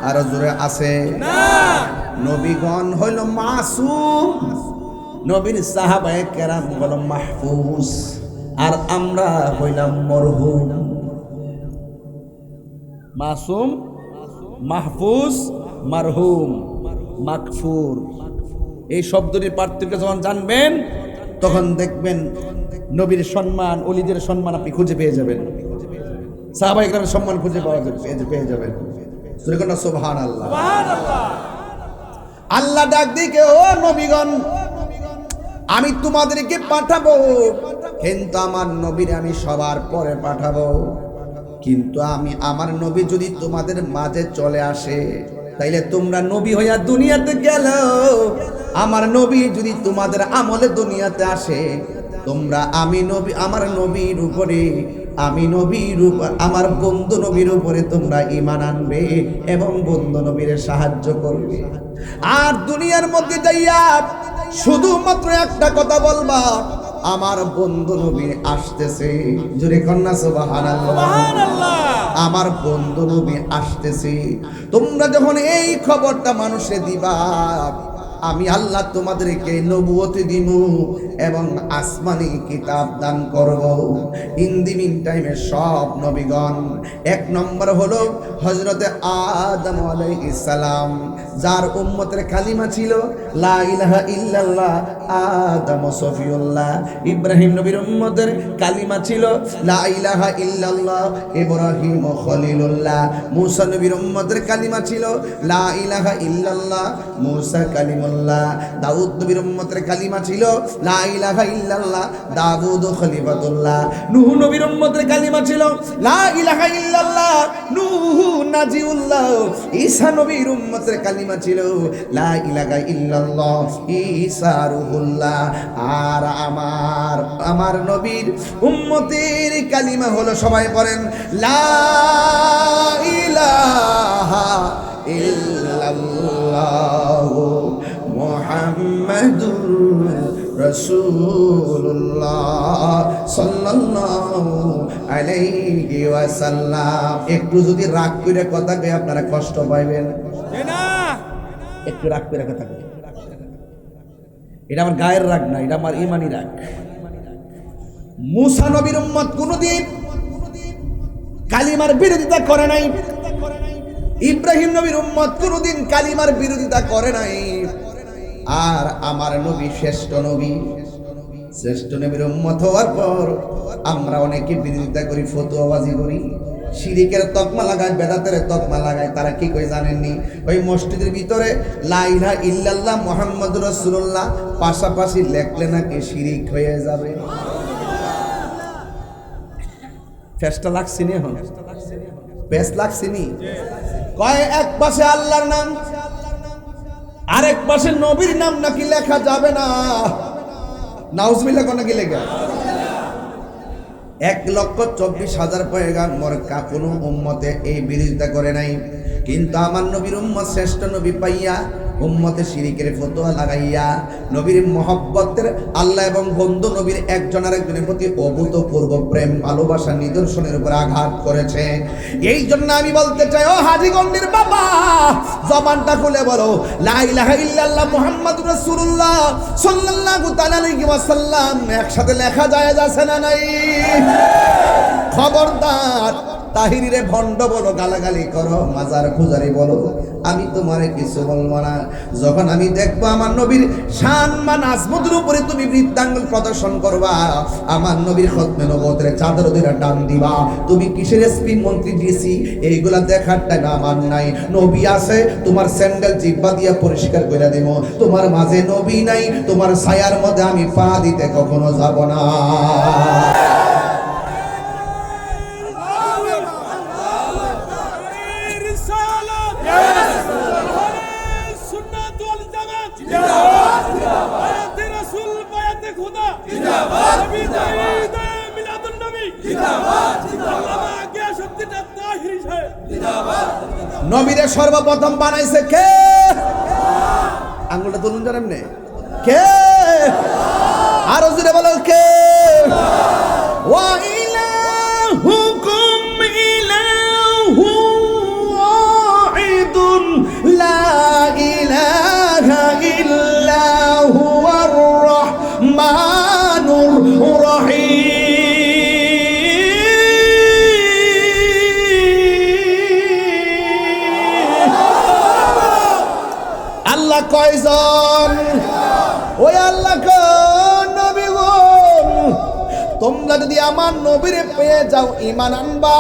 আরো জোরে আছে? নবীগণ হইল মাসুম, নবীর সাহাবায়ে কেরাম হলো মাহফুজ, আর আমরা হইলাম মরহুম। মাসুম, মাহফুজ, মারহুম, মাগফুর। এই শব্দটির পার্থক্য যখন জানবেন তখন দেখবেন নবীর সম্মান, ওলিদের সম্মান আপনি খুঁজে পেয়ে যাবেন, সাহাবায়ে কেরামের সম্মান খুঁজে পাওয়া যাবে, পেয়ে যাবেন। সুবহানাল্লাহ। আল্লাহ ডাক দিকে ও নবীগণ, আমি তোমাদেরকে পাঠাবো, কিন্তু আমার নবীরে আমি সবার পরে পাঠাবো। কিন্তু আমি আমার নবী যদি তোমাদের মাঝে চলে আসে, তাইলে তোমরা নবী হইয়া দুনিয়াতে গেল। আমার নবী যদি তোমাদের আমলে দুনিয়াতে আসে, তোমরা আমি নবী, আমার নবীর উপরে, আমি নবীর উপর, আমার বন্ধু নবীর উপরে তোমরা ঈমান আনবে এবং বন্ধু নবীর সাহায্য করবে। আর দুনিয়ার মধ্যে যাইয়া শুধুমাত্র একটা কথা বলবা, আমার বন্ধু নবী আসতেছে। জোরে কন্যা সুবহানাল্লাহ। আমার বন্ধু নবী আসতেছে। তোমরা যখন এই খবরটা মানুষে দিবা, আমি আল্লাহ তোমাদেরকে নবুয়তি দিব এবং আসমানি কিতাব দান করব। ইন দি মিন টাইমে সব নবীগণ, এক নম্বর হলো হযরতে আদম আলাইহিস সালাম, যার উম্মতের কালিমা ছিল লা ইলাহা ইল্লাল্লাহ, আদম সফিউল্লাহ। ইব্রাহিম নবীর উম্মতের কালিমা ছিল লা ইলাহা ইল্লাল্লাহ, ইব্রাহিম খলিলুল্লাহ। মূসা নবীর উম্মতের কালিমা ছিল লা ইলাহা ইল্লাল্লাহ, মূসা কালিমুল্লাহ। দাউদ নবীর উম্মতের কালিমা ছিল লা ইলাহা ইল্লাল্লাহ, দাউদ খলিফাতুল্লাহ। নূহ নবীর উম্মতের কালিমা ছিল লা ইলাহা ইল্লাল্লাহ, নূহ নাজিউল্লাহ। ঈসা নবীর উম্মতের কালিমা ছিল লা ইলাহা ইল্লাল্লাহ, ঈসা রূহুল্লাহ। আর আমার নবীর উম্মতের কালিমা হলো, সবাই পড়েন, লা ইলাহা ইল্লাল্লাহ মুহাম্মাদুর রাসূলুল্লাহ সাল্লাল্লাহু আলাইহি ওয়াসাল্লাম। একটু যদি রাগ করে কথা কই আপনারা কষ্ট পাইবেন না, একটু রাগ করে কথা কই। এটা আমার গায়ের রাগ না, এটা আমার ঈমানি রাগ। মূসা নবীর উম্মত কোনদিন কালিমার বিরোধিতা করে নাই। ইব্রাহিম নবীর উম্মত কোনদিন কালিমার বিরোধিতা করে নাই। আর আমার নবী শ্রেষ্ঠ নবী, শ্রেষ্ঠ নবীর উম্মত হওয়ার পর আমরা অনেকে বিরোধিতা করি, ফতোয়াবাজি করি, শিরিকের তকমা লাগায়, বেদাতের তকমা লাগায়। তারা কি কই জানেননি? ওই মসজিদের ভিতরে লা ইলাহা ইল্লাল্লাহ মুহাম্মাদুর রাসূলুল্লাহ পাশাপাশি লেখলে নাকি শিরিক হয়ে যাবে। ফেসটা লাগছিনি, এখন বেশ লাগছিনি। কয় এক পাশে আল্লাহর নাম, আরেক পাশে নবীর নাম নাকি লেখা যাবে না। নাউজুবিল্লাহ কোন কি লেখা? 1,24,000 পয়গাম্বর কোনো উম্মতে এই বিরোধিতা করে নাই। কিন্তু আমার নবীর উম্মত শ্রেষ্ঠ নবী পাইয়া উম্মতে শিরিকের ফতোয়া লাগাইয়া নবীর মহব্বতের আল্লাহ এবং বন্ধু নবীর একজন আরেকজনের প্রতি অভূতপূর্ব প্রেম ভালোবাসা নিদর্শনের উপর আঘাত করেছে। এই জন্য আমি বলতে চাই, ও হাজীগঞ্জের বাবা, জবানটা খুলে বলো লা ইলাহা ইল্লাল্লাহ মুহাম্মাদুর রাসূলুল্লাহ সাল্লাল্লাহু তাআলা আলাইহি ওয়াসাল্লাম একসাথে লেখা যায় আছে না নাই? খবরদার তাহিরিরে ভণ্ড বলো, গালাগালি করো, মাজার পূজারি বলো, আমি তোমারে কিছু বলবো না। যখন আমি দেখবো আমার নবীর শান মান আজমতের উপরে তুমি বৃত্তাঙ্গুল প্রদর্শন করবা, আমার নবীর খতমে নবুয়তের চাদর ধরে টান দিবা, তুমি কিসের এসপি মন্ত্রী ডিসি এইগুলা দেখার টাইম আমার নাই। নবী আছে, তোমার স্যান্ডেল জিব্বা দিয়ে পরিষ্কার করে দেব। তোমার মাঝে নবী নাই, তোমার ছায়ার মধ্যে আমি পা দিতে কখনো যাব না। নবীরে সর্বপ্রথম বানাইছে কে? আঙ্গুলটা তুলুন জানেন নে কে? আরো জোরে বলো কে? ওয়া ইলাহুকুম ইলাহু ওয়াহিদুন লা ইলাহা ইল্লা হুয়ার রাহমানুর রহিম। আল্লাহ কয়জন? ওই আল্লাহ নবী গো, তোমরা যদি আমার নবীরে পেয়ে যাও ঈমান আনবা,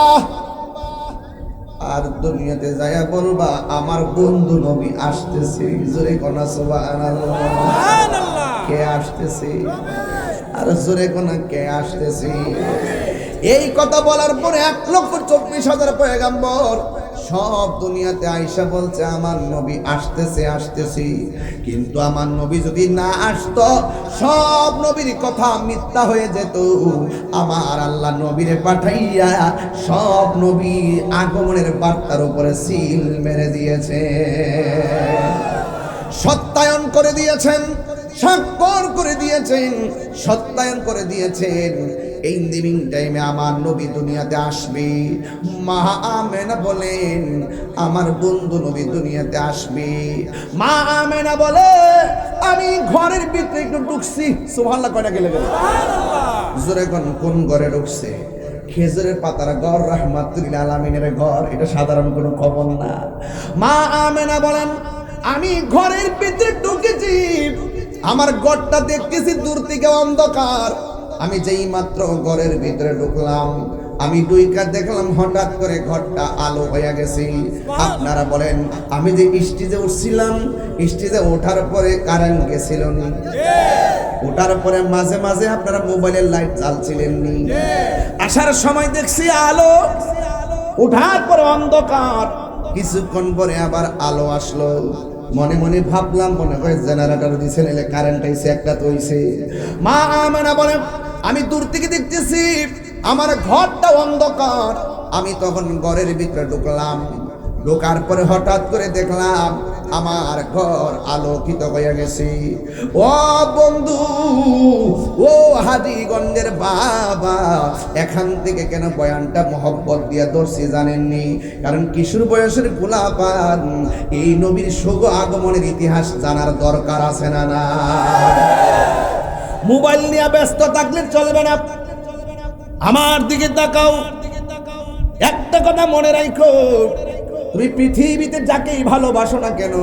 আর দুনিয়াতে যায়া বলবা আমার বন্ধু নবী আসতেছে। জোরে কোনা সুবহানাল্লাহ। কে আসতেছে? আর জোরে কোনা কে আসতেছে? এই কথা বলার পরে 1,24,000 পয়গম্বর সব দুনিয়াতে আয়েশা বলছে আমার নবী আসতেছে আসতেছে। কিন্তু আমার নবী যদি না আসতো, সব নবীর কথা মিথ্যা হয়ে যেত। আমার আল্লাহ নবীরে পাঠাইয়া সব নবী আগমনের বার্তার উপরে সিল মেরে দিয়েছে, সত্যায়ন করে দিয়েছেন, স্বাক্ষর করে দিয়েছেন, সত্যায়ন করে দিয়েছেন। এই লিভিং টাইমে আমার নবী দুনিয়াতে আসবে। মা আমেনা বলেন আমার বন্ধু নবী দুনিয়াতে আসবে। মা আমেনা বলে আমি ঘরের ভিতরে একটু ঢুকছি। সুবহানাল্লাহ কয়টা গেলে গেল? জোরে কোন ঘরে ঢুকছে? খেজুরের পাতার ঘর, রাহমাতুল আলামিনের ঘর। এটা সাধারণ কোনো খবর না। মা আমেনা বলেন আমি ঘরের ভিতরে ঢুকেছি, আমার ঘরটা দেখতেছি দূর থেকে অন্ধকার। আমি যেই মাত্র ঘরের ভিতরে ঢুকলাম, আমি দুইকা দেখলাম হঠাৎ করে ঘরটা আলো হয়ে গেছে। আপনারা বলেন আমি যে স্টেজে উঠছিলাম, স্টেজে ওঠার পরে কারেন্ট গেছিল না, ওঠার পরে মাঝে মাঝে আপনারা মোবাইলের লাইট জ্বালছিলেন নি, আসার সময় দেখছি আলো, ওঠার পরে অন্ধকার, কিছুক্ষণ পরে আবার আলো আসলো। মনে মনে ভাবলাম মনে হয় জেনারেটর দিছে, নাহলে কারেন্ট আইছে, একটা তো হইছে। মা আমেনা বলে আমি দূর থেকে দেখতেছি আমার ঘরটা অন্ধকার। আমি তখন ঘরের ভিতরে ঢুকলাম, ঢোকার পরে হঠাৎ করে দেখলাম আমার ঘর আলোকিত হয়ে গেছে। ও বন্ধু, ও হাজীগঞ্জের বাবা, এখান থেকে কেন বয়ানটা মহব্বত দিয়ে ধরছি জানেননি? কারণ কিশোর বয়সের পোলাপান এই নবীর শুভ আগমনের ইতিহাস জানার দরকার আছে না? না, মোবাইল নিয়ে ব্যস্ত থাকলে চলবে না। আমার দিকে তাকাও, একটা কথা মনে রাখো, তুমি পৃথিবীতে যাকেই ভালোবাসো না কেন,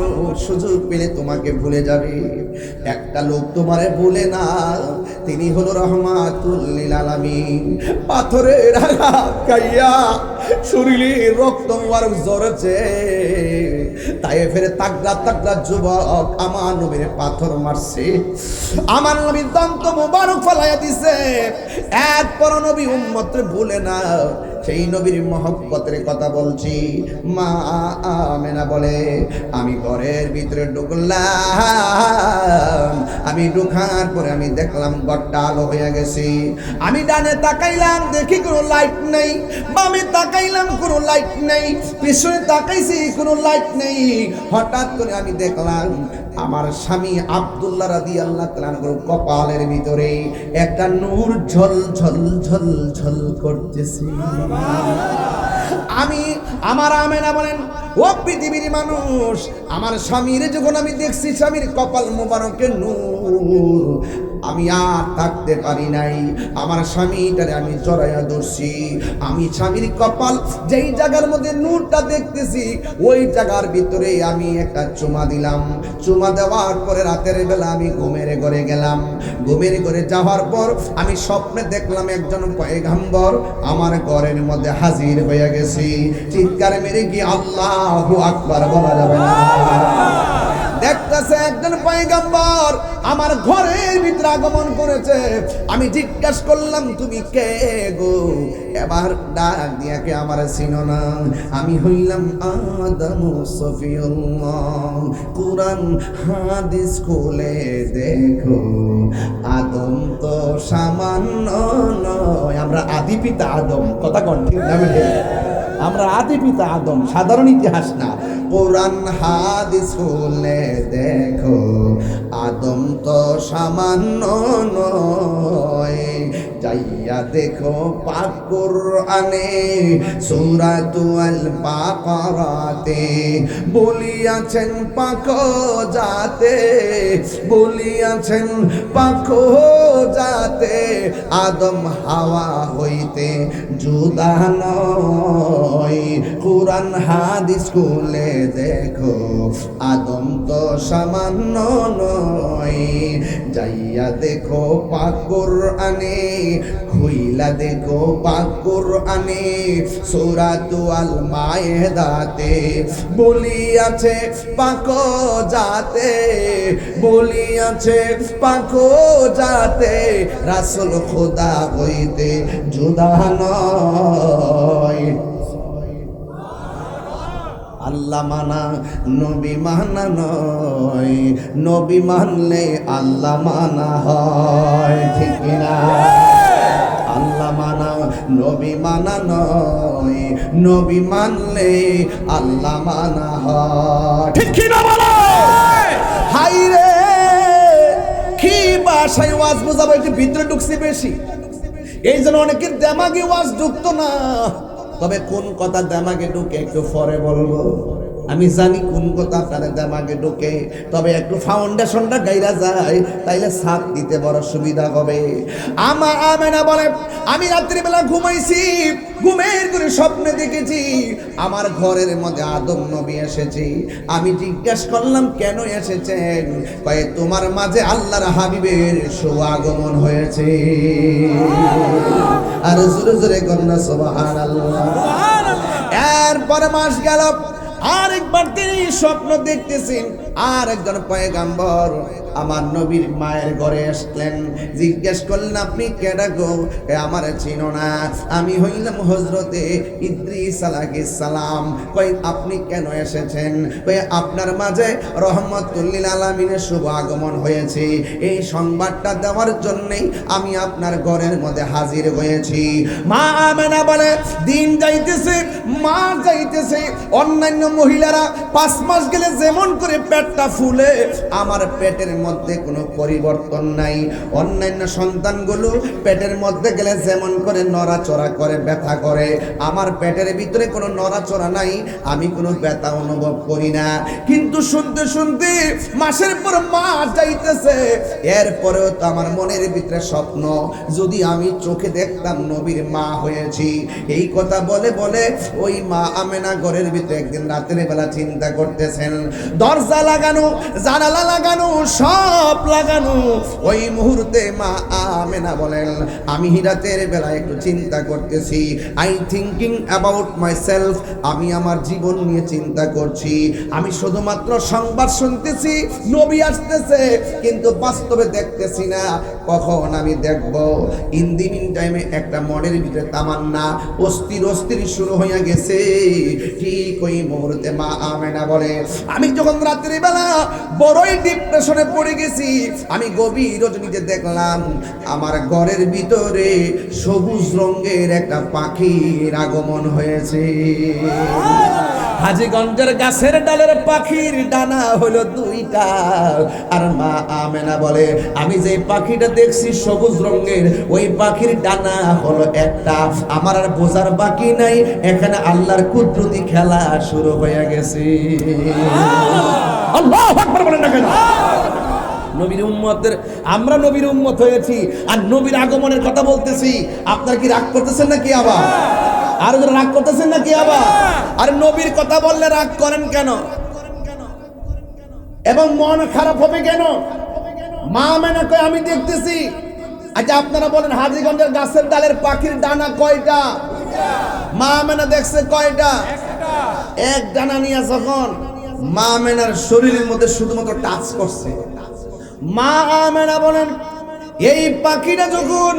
সুযোগ পেলে তোমাকে ভুলে যাবে। একটা লোক তোমারে ভুলে না, তিনি হলো রহমাতুল লিল আলামিন। পাথরের আঘাত খাইয়া শরীরে রক্ত মুবারক ঝরছে, তাই ফেরে তাগড়া তাগড়া যুবক আমার নবীর পাথর মারছে, আমার নবীর দন্ত মুবারক ফলাইয়া দিছে। এরপর নবী উম্মতরে ভুলে না, সেই নবীর মহব্বতের কথা বলছি। মা আমেনা বলে আমি ঘরের ভিতরে ঢুকলাম, আমি আমি ঢোকার পরে আমি দেখলাম ঘরটা আলো হয়ে গেছে। আমি ডানে তাকাইলাম, দেখি কোনো লাইট নেই। বামে তাকাইলাম, কোনো লাইট নেই। পিছনে তাকাইছি, কোনো লাইট নেই। হঠাৎ করে আমি দেখলাম আমার স্বামী আব্দুল্লাহ রাদিয়াল্লাহু তাআলা আনহুর কপালের ভিতরে একটা নূর ঝল ঝল ঝল ঝল করতেছে। আমি আমার আমেনা বলেন, ও পৃথিবীর মানুষ, আমার স্বামীর যখন আমি দেখছি স্বামীর কপাল মোবারকের নূর, আমি আর থাকতে পারি নাই। আমার স্বামীটারে আমি জড়াইয়া ধরছি। আমি স্বামীর কপাল যেই জায়গার মধ্যে নূরটা দেখতেছি ওই জায়গার ভিতরে আমি একটা চুমা দিলাম। চুমা দেওয়ার পরে রাতের বেলা আমি ঘুমের ঘরে গেলাম। ঘুমের ঘরে যাওয়ার পর আমি স্বপ্নে দেখলাম একজন পয়গম্বর আমার ঘরের মধ্যে হাজির হয়ে গেছি। চিৎকার মেরে কি আল্লাহু আকবার বলা যাবে না? দেখতেছে একজন পয়গম্বর আমার ঘরের ভিতরে আগমন করেছে। আমি জিজ্ঞাসা করলাম, তুমি কে গো? এবার ডাক দিয়া কে আমার চিনো না? আমি হইলাম আদম সফিউল্লাহ। কুরআন হাদিস খুলে দেখো, আদম তো সামান্য নয়। আমরা আদি পিতা আদম, কথা কোন ঠিক না? আমরা আদি পিতা আদম, সাধারণ ইতিহাস না। কোরআন হাদিস খুলে দেখো, আদম তো সামান্য নয়। যাইয়া দেখো পাক কুরআনে সূরাতুল বাকারাতে বলিয়াছেন পাক জাতে, বলিয়াছেন পাক জাতে আদম হাওয়া হইতে জুদা নয়। কুরআন হাদিস খুলে দেখো, আদম তো সামান্য নয়। যাইয়া দেখো পাক কুরআনে, খুইলা দেখো পাক কুরআনে সূরাতুল মায়েদাতে বলিয়াছে পাক জাতে, বলিয়াছে পাক জাতে রাসূল খোদা হইতে জুদা নয়। আল্লাহ মানা নবী মানা নয়, নবী মানলে আল্লাহ মানা হয়, ঠিক কিনা? আল্লাহ মানা নবী মানা নয়, নবী মানলে আল্লাহ মানা হয়, ঠিক কিনা বলো? হাই রে, কি ভাষায় ওয়াজ বোঝাবো, একটু ভিতরে ঢুকছে বেশি, এই জন্য অনেকের দেমাগে ওয়াজ ঢুকতো না। তবে কোন কথা দেমাগে ঢুকে একটু পরে বলবো। আমি জানি কোন কথা আপনাদের দেমাগে ঢুকে, তবে একটু ফাউন্ডেশনটা গাইরা যায়, তাইলে ছাদ দিতে বড় সুবিধা হবে। আমার আমেনা বলে, আমি রাত্রিবেলা ঘুমাইছি, ঘুমের করে স্বপ্নে দেখেছি আমার ঘরের মধ্যে আদম নবী এসেছে। আমি জিজ্ঞাসা করলাম, কেন এসেছেন? কয়ে তোমার মাঝে আল্লাহর হাবিবের শুভাগমন হয়েছে। আর জোরে জোরে কন্যা সুবহানাল্লাহ। এরপরে মাস গেল, আরেকবার তিনি স্বপ্ন দেখতেছেন আর একজন পয়গম্বর আমার নবীর মায়ের ঘরে আসলেন। জিজ্ঞেস করলেন, আপনি কেডা গো? আমার চিনো না? আমি হইলাম হযরতে ইদ্রিস আলাইহিস সালাম। কই আপনি কেন এসেছেন? কই আপনার মাঝে রহমাতুল লিল আলামিনের শুভ আগমন হয়েছে, এই সংবাদটা দেওয়ার জন্যই আমি আপনার ঘরের মধ্যে হাজির হয়েছি। মা আমেনা বলে, দিন যাইতেছে, মা যাইতেছে, অন্যান্য মহিলারা 5 মাস গেলে যেমন করে পেটটা ফুলে, আমার পেটের মধ্যে কোনো পরিবর্তন নাই। অন্যান্য সন্তানগুলো পেটের মধ্যে গেলে যেমন করে নড়াচড়া করে, ব্যথা করে, আমার পেটের ভিতরে কোনো নড়াচড়া নাই, আমি কোনো ব্যথা অনুভব করি না। কিন্তু শুনতে শুনতে মাসের পর মাস যাইতেছে, এরপরেও তো আমার মনের ভিতরে স্বপ্ন, যদি আমি চোখে দেখতাম নবীর মা হয়েছি। এই কথা বলে বলে ওই মা আমেনা ঘরের ভিতরে একদিন রাতের বেলা চিন্তা করতেছেন, দরজা লাগানো, জানালা লাগানো, সব লাগানো। ওই মুহূর্তে মা আমেনা বলেন, আমি রাতের বেলা একটু চিন্তা করতেছি, আই থিঙ্কিং অ্যাবাউট মাইসেলফ, আমি আমার জীবন নিয়ে চিন্তা করছি। আমি শুধুমাত্র সংবাদ শুনতেছি নবী আসতেছে, কিন্তু বাস্তবে দেখতেছি না। কখন আমি দেখব? ইন দি মিন টাইমে একটা মনের ভিতরে তামান্না অস্থির অস্থির শুরু হয়ে গেছে। ঠিক ওই মুহূর্তে মা আমেনা বলে, আমি যখন রাত্রিবেলা বড়ই ডিপ্রেশনে পড়ে গেছি। আমি গভীর রজনীতে দেখলাম আমার ঘরের ভিতরে সবুজ রঙের একটা পাখির আগমন হয়েছে। হাজীগঞ্জের গাছের ডালের পাখির ডানা হলো দুইটা। আর মা আমেনা বলে, আমি যে পাখিটা দেখছি সবুজ রঙের, ওই পাখির ডানা হলো একটা। আমার আর বোঝার বাকি নাই, এখানে আল্লাহর কুদরতি খেলা শুরু হয়ে গেছে। আল্লাহু আকবার বলেন না কেন? নবীর উম্মতের, আমরা নবীর উম্মত হয়েছি আর নবীর আগমনের কথা বলতেছি। আপনারা কি রাগ করতেছেন নাকি আবার? আর রাগ করতেছেন নাকি আবার? আর নবীর কথা বললে রাগ করেন কেন এবং মন খারাপ হবে কেন? মা মেনা কয় আমি দেখতেছি। আচ্ছা আপনারা বলেন, হাজীগঞ্জের গাছের ডালের পাখির ডানা কয়টা? মা মেনা দেখছে কয়টা? এক ডানা নিয়ে যখন মা মেনার শরীরের মধ্যে শুধুমাত্র টাচ করছে, মা আমেনা বলেন, এই পাখিটা যখন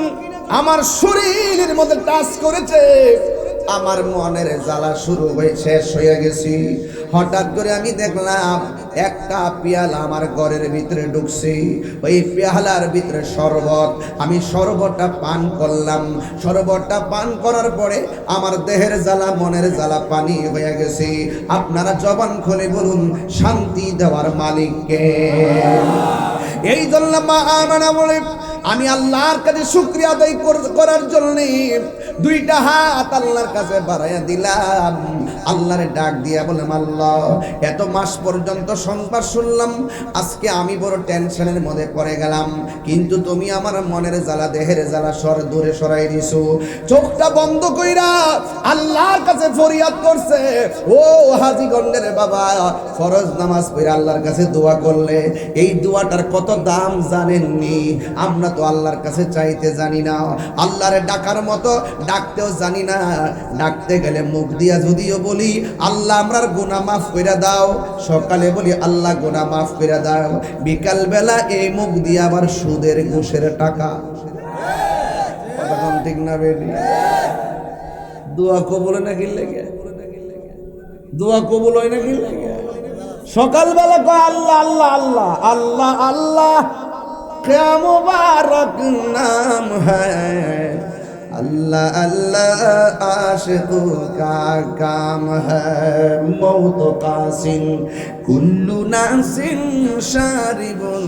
আমার শরীরের মধ্যে টাচ করেছে, আমার মনের জ্বালা শুরু হয়ে শেষ হয়ে গেছি। হঠাৎ করে আমি দেখলাম একটা পেয়ালা আমার ঘরের ভিতরে ঢুকছে। ওই পেয়ালার ভিতরে শরবত, আমি শরবতটা পান করলাম। শরবতটা পান করার পরে আমার দেহের জ্বালা মনের জ্বালা পানি হয়ে গেছে। আপনারা জবান খুলে বলুন, শান্তি দেওয়ার মালিককে। এই জন্য মা আমেনা বলে, আমি আল্লাহর কাছে শুকরিয়া আদায় করার জন্য দুইটা হাত আল্লাহর কাছে বাড়াইয়া দিলাম। আল্লাহরে ডাক দিয়া বললাম, আল্লাহ এত মাস পর্যন্ত সংবাদ শুনলাম, আজকে আমি বড় টেনশনের মধ্যে পড়ে গেলাম, কিন্তু তুমি আমার মনের জ্বালা দেহের জ্বালা দূরে সরাই দিছো। চোখটা বন্ধ কইরা আল্লাহর কাছে ফরিয়াদ করছে। ও হাজীগঞ্জের বাবা, ফরজ নামাজ পড়ে আল্লাহর কাছে দোয়া করলে এই দোয়াটার কত দাম জানেননি? আমরা তো আল্লাহর কাছে চাইতে জানি না, আল্লাহরে ডাকার মতো ডাকতেও জানি না। ডাকতে গেলে মুখ দিয়া যদিও বলি আল্লাহ আমরার গুনাহ মাফ কইরা দাও, সকালে বলি আল্লাহ গুনাহ মাফ কইরা দাও, বিকাল বেলা এই মুখ দিয়া আবার সুদের ঘুষের টাকা। কথা ঠিক না বেরি? দোয়া কবুল হয় না কি লাগে? দোয়া কবুল হয় না কি লাগে? সকালবেলা কয় আল্লাহ আল্লাহ আল্লাহ আল্লাহ আল্লাহ, क्या मुबारक नाम है अल्लाह अल्लाह, आशिकों का काम है। मौत कासिन कुल्लु नासिन शारिबुन,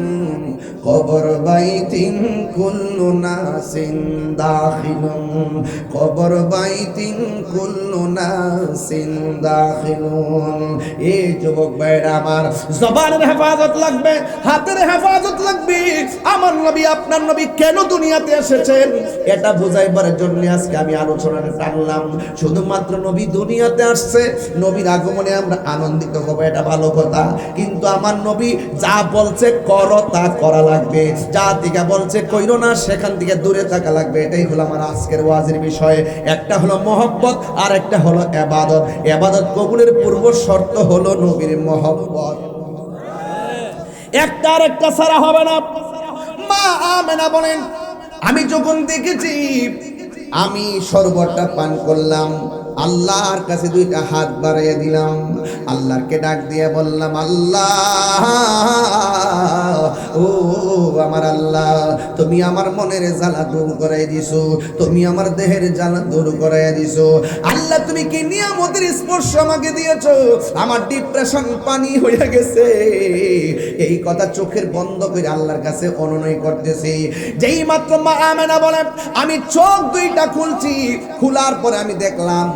कबर बैतिन कुल्लु नासिन दाखिलुन, कबर बैतिन कुल्लु नासिन दाखिलुन। ए যুবক ভাইরা আমার, জবানের হেফাজত লাগবে, হাতের হেফাজত লাগবে। আমার নবী, আপনার নবী কেন দুনিয়াতে এসেছেন এটা বুঝাইবার জন্য আজকে আমি আলোচনাটা টানলাম। শুধুমাত্র নবী দুনিয়াতে আসছে, নবীর আগমনে আমরা আনন্দিত হব, এটা ভালো কথা, কিন্তু আমার নবী যা বলছে করো তা করা লাগবে, যা থেকে বলছে কইরো না সেখান থেকে দূরে থাকা লাগবে। এটাই হলো আমার আজকের ওয়াজের বিষয়। একটা হলো মহব্বত আর একটা হলো ইবাদত। ইবাদত কবুলের পূর্ব শর্ত হলো নবীর মহব্বত, একটা আর একটা ছাড়া হবে না। মা আমেনা বলেন, আমি যখন দেখেছি আমি শরবতটা পান করলাম, আল্লাহর কাছে দুইটা হাত বাড়াইয়া দিলাম, আল্লাহকে ডাক দিয়ে বললাম, আল্লাহ ও আমার আল্লাহ, তুমি আমার মনের জ্বালা দূর করাই দিছো, তুমি আমার দেহের জ্বালা দূর করাই দিছো। আল্লাহ তুমি কি নিয়ামতের স্পর্শ আমাকে দিয়েছো, আমার ডিপ্রেশন পানি হয়ে গেছে। এই কথা চোখের বন্ধ করে আল্লাহর কাছে অনুনয় করতেছি। যেই মাত্র মা আমেনা বলে, আমি চোখ দুইটা খুলছি, খোলার পরে আমি দেখলাম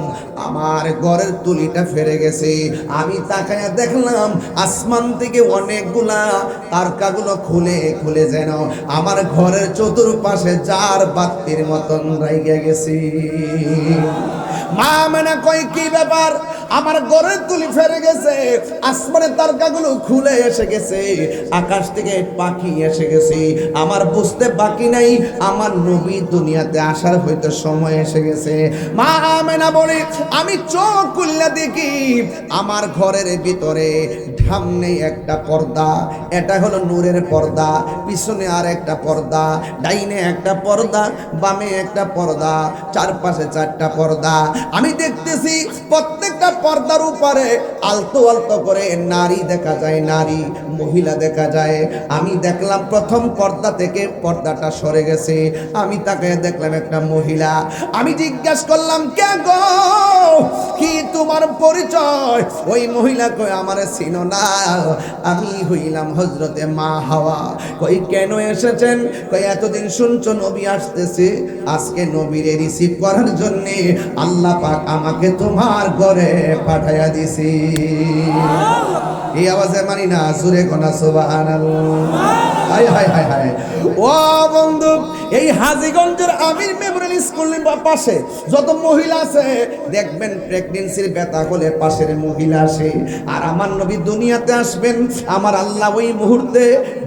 আমার ঘরের তুলিটা ফেরে গেছে। আমি তাকায়া দেখলাম আসমান থেকে অনেকগুলা তারকাগুলো খুলে খুলে যেন আমার ঘরের চতুর্পাশে জার বাতির মতন রাইগে গেছে। মা আমেনা কই, কি ব্যাপার? আমার ঘরের তুলি ফেরে গেছে, আসমানের তারকাগুলো খুলে এসে গেছে, আকাশ থেকে পাখি এসে গেছে। আমার বুঝতে বাকি নাই আমার নবী দুনিয়াতে আসার হয়তো সময় এসে গেছে। মা আমেনা বলে, আমি চোখ খুললে দেখি আমার ঘরের ভিতরে সামনে একটা পর্দা, এটা হলো নূরের পর্দা, পিছনে আর একটা পর্দা, ডাইনে একটা পর্দা, বামে একটা পর্দা, চারপাশে চারটা পর্দা। আমি দেখতেছি প্রত্যেকটা পর্দার উপরে আলতো আলতো করে নারী দেখা যায়, নারী মহিলা দেখা যায়। আমি দেখলাম প্রথম পর্দা থেকে পর্দাটা সরে গেছে, আমি তাকে দেখলাম একটা মহিলা। আমি জিজ্ঞাসা করলাম, কে গো, কি তোমার পরিচয়? ওই মহিলা কই আমার চিনো না, আমি হইলাম হযরতে মা হাওয়া। কই কেন এসেছেন? কই এতদিন শুনছো নবী আসতেছে, আজকে নবীরে রিসিভ করার জন্য আল্লাহ পাক আমাকে তোমার ঘরে পাঠাইয়া দিছি। এই আওয়াজে মানি না, জোরে কোনা সুবহানাল্লাহ। হায় হায় হায় হায়। ও বন্ধু, এই হাজীগঞ্জের আমির মেমোরিয়াল স্কুলের পাশে যত মহিলা আছে দেখবেন প্রেগন্যান্সির ব্যথা হলে পাশের মহিলা আসে। আর আমার নবী দুনিয়াতে আসবেন, আমার আল্লাহ ওই মুহূর্তে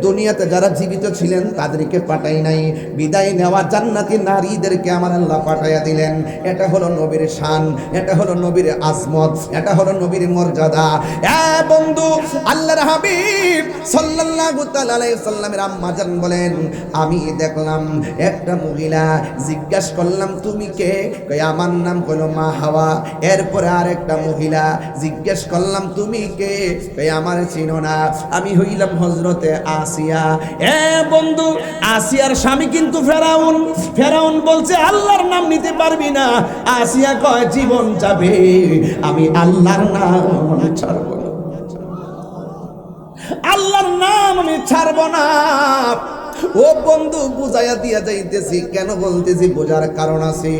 দুনিয়াতে যারা জীবিত ছিলেন তাদেরকে পাঠাই নাই, বিদায় নেওয়া জান্নাতি নারীদেরকে আমার আল্লাহ পাঠাইয়া দিলেন। এটা হলো নবীর শান, এটা হলো নবীর আজমত, এটা হলো নবীর মর্যাদা। বন্ধু, আল্লাহর হাবিব সাল্লাল্লাহু তাআলা আলাইহি সাল্লামের আম্মা জান বলেন, আমি দেখলাম একটা মহিলা, জিজ্ঞাসা করলাম তুমি কে? কই আমার নাম হলো মা হাওয়া। এরপরে আরেকটা মহিলা, জিজ্ঞাসা করলাম তুমি কে? কই আমার চিনো না, আমি হইলাম হযরতে আসিয়া। বন্ধু, আসিয়ার স্বামী কিন্তু ফেরাউন। ফেরাউন বলছে আল্লাহর নাম নিতে পারবি না। আসিয়া কয় জীবন যাবে, আমি আল্লাহর নাম ছাড়ব না, আল্লাহর নাম আমি ছাড়ব না। ও বন্ধু, বুঝাইয়া দিয়া যাইতেছি, কেন বলতেছি বোঝার কারণ আছে।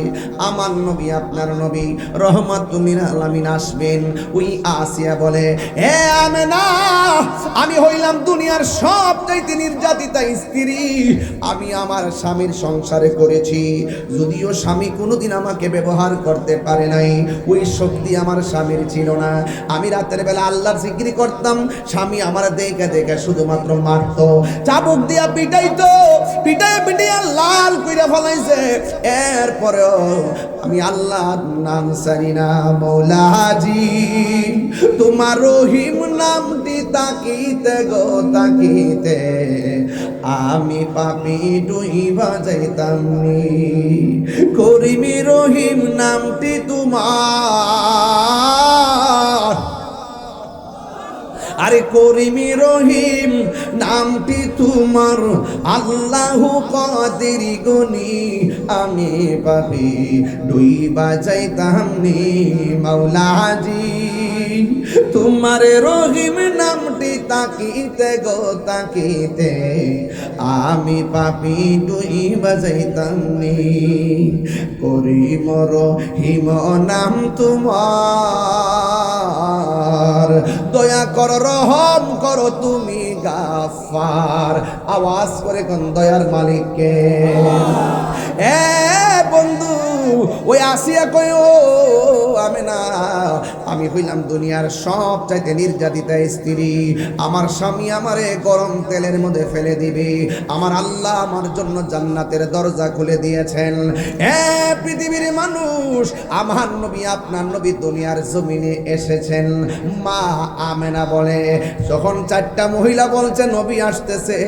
আমার নবী, আপনার নবী রহমাতুল লিল আলামিন আসবেন। ওই আসিয়া বলে, হে আমেনা, আমি হইলাম দুনিয়ার সবচাইতে নির্যাতিতা স্ত্রী। আমি আমার স্বামীর সংসারে করেছি, যদিও স্বামী কোনোদিন আমাকে ব্যবহার করতে পারে নাই, ওই শক্তি আমার স্বামীর ছিল না। আমি রাতের বেলা আল্লাহর জিকির করতাম, স্বামী আমার দেখে দেখে শুধুমাত্র মারতো, চাবুক দিয়া পিটাই, পিটায় পিটাইয়া লাল কইরা ফলাইছে। এরপরেও আমি আল্লাহর নাম ছাড়ি না। মৌলাজি তোমার রহিম নামটি তাকিতে গো তাকিতে, আমি পাপি ডুইবা যাইতাম নি। করিমি রহিম নামটি তোমার, আরে করিমি রহিম নামটি তোমার, আল্লাহু কাদির গনি, আমি পাপি ডুইবা যাইতাম নি। মাওলাজি তোমার রহিম নামটি তাকিতে গো তাকিতে, আমি পাপি ডুইবা যাইতাম নি। করিম রহিম নাম তোমার, দয়া কর রহম করো তুমি গাফার। আওয়াজ করে কোন দয়ার মালিককে। বন্ধু, ওই আসিয়া কই, ও আমেনা, আমি হইলাম দুনিয়ার সবচাইতে নির্যাতিতা স্ত্রী। আমার স্বামী আমারে গরম তেলের মধ্যে ফেলে দিবে, আমার আল্লাহ আমার জন্য জান্নাতের দরজা খুলে দিয়েছেন। পৃথিবীর মানুষ, আমার নবী, আপনার নবী দুনিয়ার জমিনে এসেছেন। মা আমেনা বলে, যখন চারটা মহিলা বলছে নবী আসতেছে,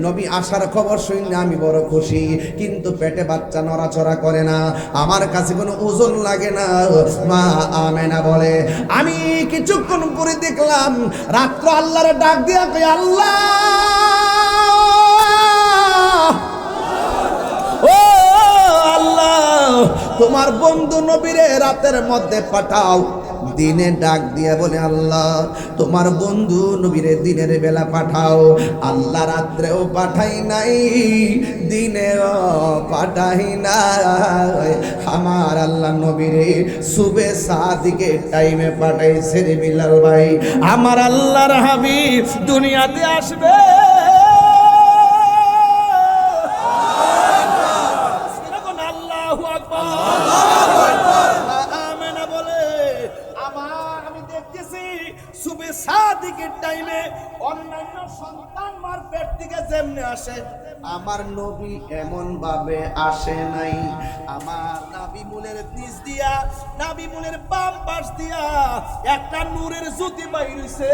নবী আসার খবর শুনে আমি বড় খুশি, কিন্তু পেটে বাচ্চা নড়াচড়া করে না, আমার কাছে কোনো ওজন লাগে না। মা আমেনা বলে, আমি কিছুক্ষণ পরে দেখলাম রাত্র আল্লাহর ডাক দিয়া কই, আল্লাহ ও আল্লাহ, তোমার বন্ধু নবীরে রাতের মধ্যে পাঠাও। দিনে ডাক দিয়ে বলে, আল্লাহ তোমার বন্ধু নবীরে দিনের বেলা পাঠাও। আল্লাহ রাত্রেও পাঠাই নাই, দিনেও পাঠাই নাই, আমার আল্লাহ নবীরে সুবে সাদিকে টাইমে পাঠাইছে রে বিলাল ভাই। আমার আল্লাহর হাবিব দুনিয়াতে আসবে, আল্লাহু আকবার। আমেনা বলে, আমি দেখতেছি সুবে সাদিকের টাইমে অন্যান্য সন্তান মার পেট থেকে যেমনে আসে, আমার নবী এমন ভাবে আসে নাই। আমার নাবি মুলের নিচ দিয়া, নাবি মুলের বাম পাশ দিয়া একটা নূরের জ্যোতি বাইরেছে।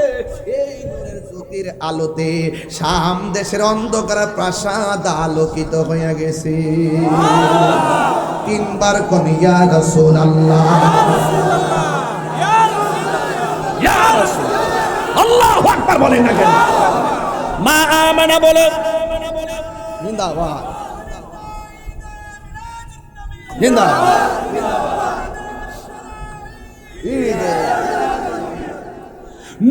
এই নূরের জ্যোতির আলোতে শাম দেশের অন্ধকার প্রাসাদ আলোকিত হয়ে গেছে। তিনবার কোন ইয়া রাসূলুল্লাহ, আল্লাহু আকবার বলেন না কেন? মা আমানা বলো জিন্দাবাদ, জিন্দাবাদ।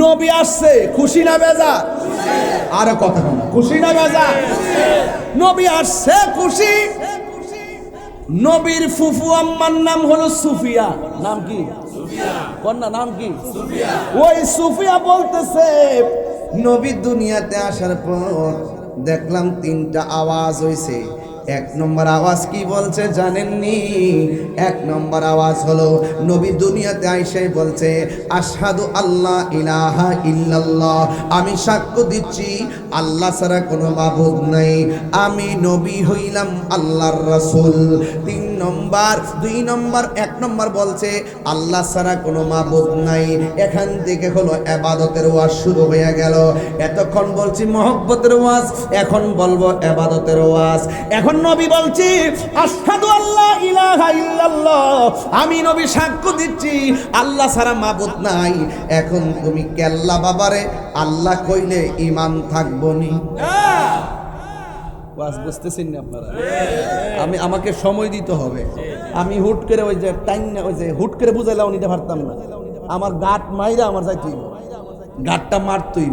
নবী আসছে, খুশি না বেজা? আর কথা কম, খুশি না বেজা? নবী আসছে খুশি। নবীর ফুফু আম্মার নাম হলো সুফিয়া। নাম কি? কন্যা নাম কি? ওই সুফিয়া বলতেছে নবী দুনিয়াতে আসার পর দেখলাম তিনটা আওয়াজ হইছে। এক নম্বর আওয়াজ কি বলছে জানেননি? এক নম্বর আওয়াজ হলো নবী দুনিয়াতে আইসাই বলছে আশহাদু আল্লাহ ইলাহা ইল্লাল্লাহ, আমি সাক্ষ্য দিচ্ছি আল্লাহ ছাড়া কোনো মাবুদ নাই, আমি নবী হইলাম আল্লাহর রাসূল। তিন নম্বর, দুই নম্বর, এক নম্বর বলছে আল্লাহ ছাড়া কোনো মাবুদ নাই। এখান থেকে হলো ইবাদতের ওয়াজ শুরু হয়ে গেল। এতক্ষণ বলছি মহব্বতের ওয়াজ, এখন বলবো ইবাদতের ওয়াজ। এখন নবী বলছি আশহাদু আল্লাহ ইলাহা ইল্লাল্লাহ, আমি নবী সাক্ষ্য দিচ্ছি আল্লাহ ছাড়া মাবুদ নাই। এখন তুমি কেল্লা বাবারে আল্লাহ কইলে ঈমান থাকবো নি? ওয়াজ বুঝতেছেন না আপনারা? আমাকে সময় দিতে হবে। আমি হুট করে ওই যে টাইম না, ওই যে হুট করে বুঝাইলাও নিতে পারতাম না। আমার গাট মাইরা আমার যাইতেই, গাটটা মারতই।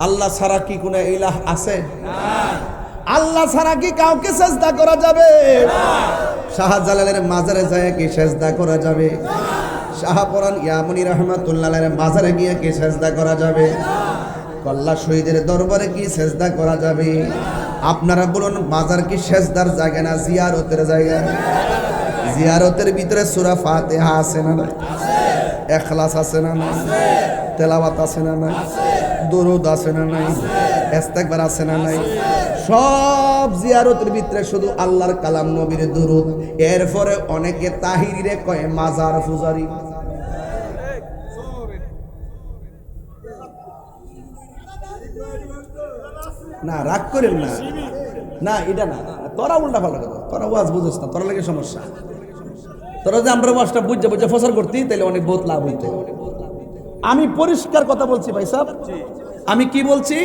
আল্লাহ ছাড়া কি কোনো ইলাহ আছে? আল্লাহ ছাড়া কি কাউকে সেজদা করা যাবে? শাহজালালের মাজারে যায় কি সেজদা করা যাবে? শাহপরান ইয়ামনি রহমাতুল্লাহ আলাইহির মাজারে গিয়ে কি সেজদা করা যাবে? কল্লা শহীদের দরবারে কি সেজদা করা যাবে? আপনারা বলুন, মাজার কি সেজদার জায়গা না জিয়ারতের জায়গা? জিয়ারতের ভিতরে সূরা ফাতিহা আছে না নাই? ইখলাস আছে না নাই? তেলাওয়াত আছে না নাই? দরুদ আছে না নাই? ইস্তেগফার আছে না নাই? সব জিয়ারতের ভিতরে শুধু আল্লাহর কালাম, নবীর দরুদ। এরপরে অনেকে তাহিরিরে কয় মাজার পূজারি। না রাগ করেন না, না এটা না, তোরা উল্টা পাল্টা কথা, তোরা ওয়াজ বুঝোস না, তোরা লাগে সমস্যা। তোরা যে আমরা ওয়াজটা বুঝে বুঝে ফসল করতি তাহলে অনেক বহুত লাভ হইতো। আমি পরিষ্কার কথা বলছি ভাই সাহেব। আমি কি বলছি?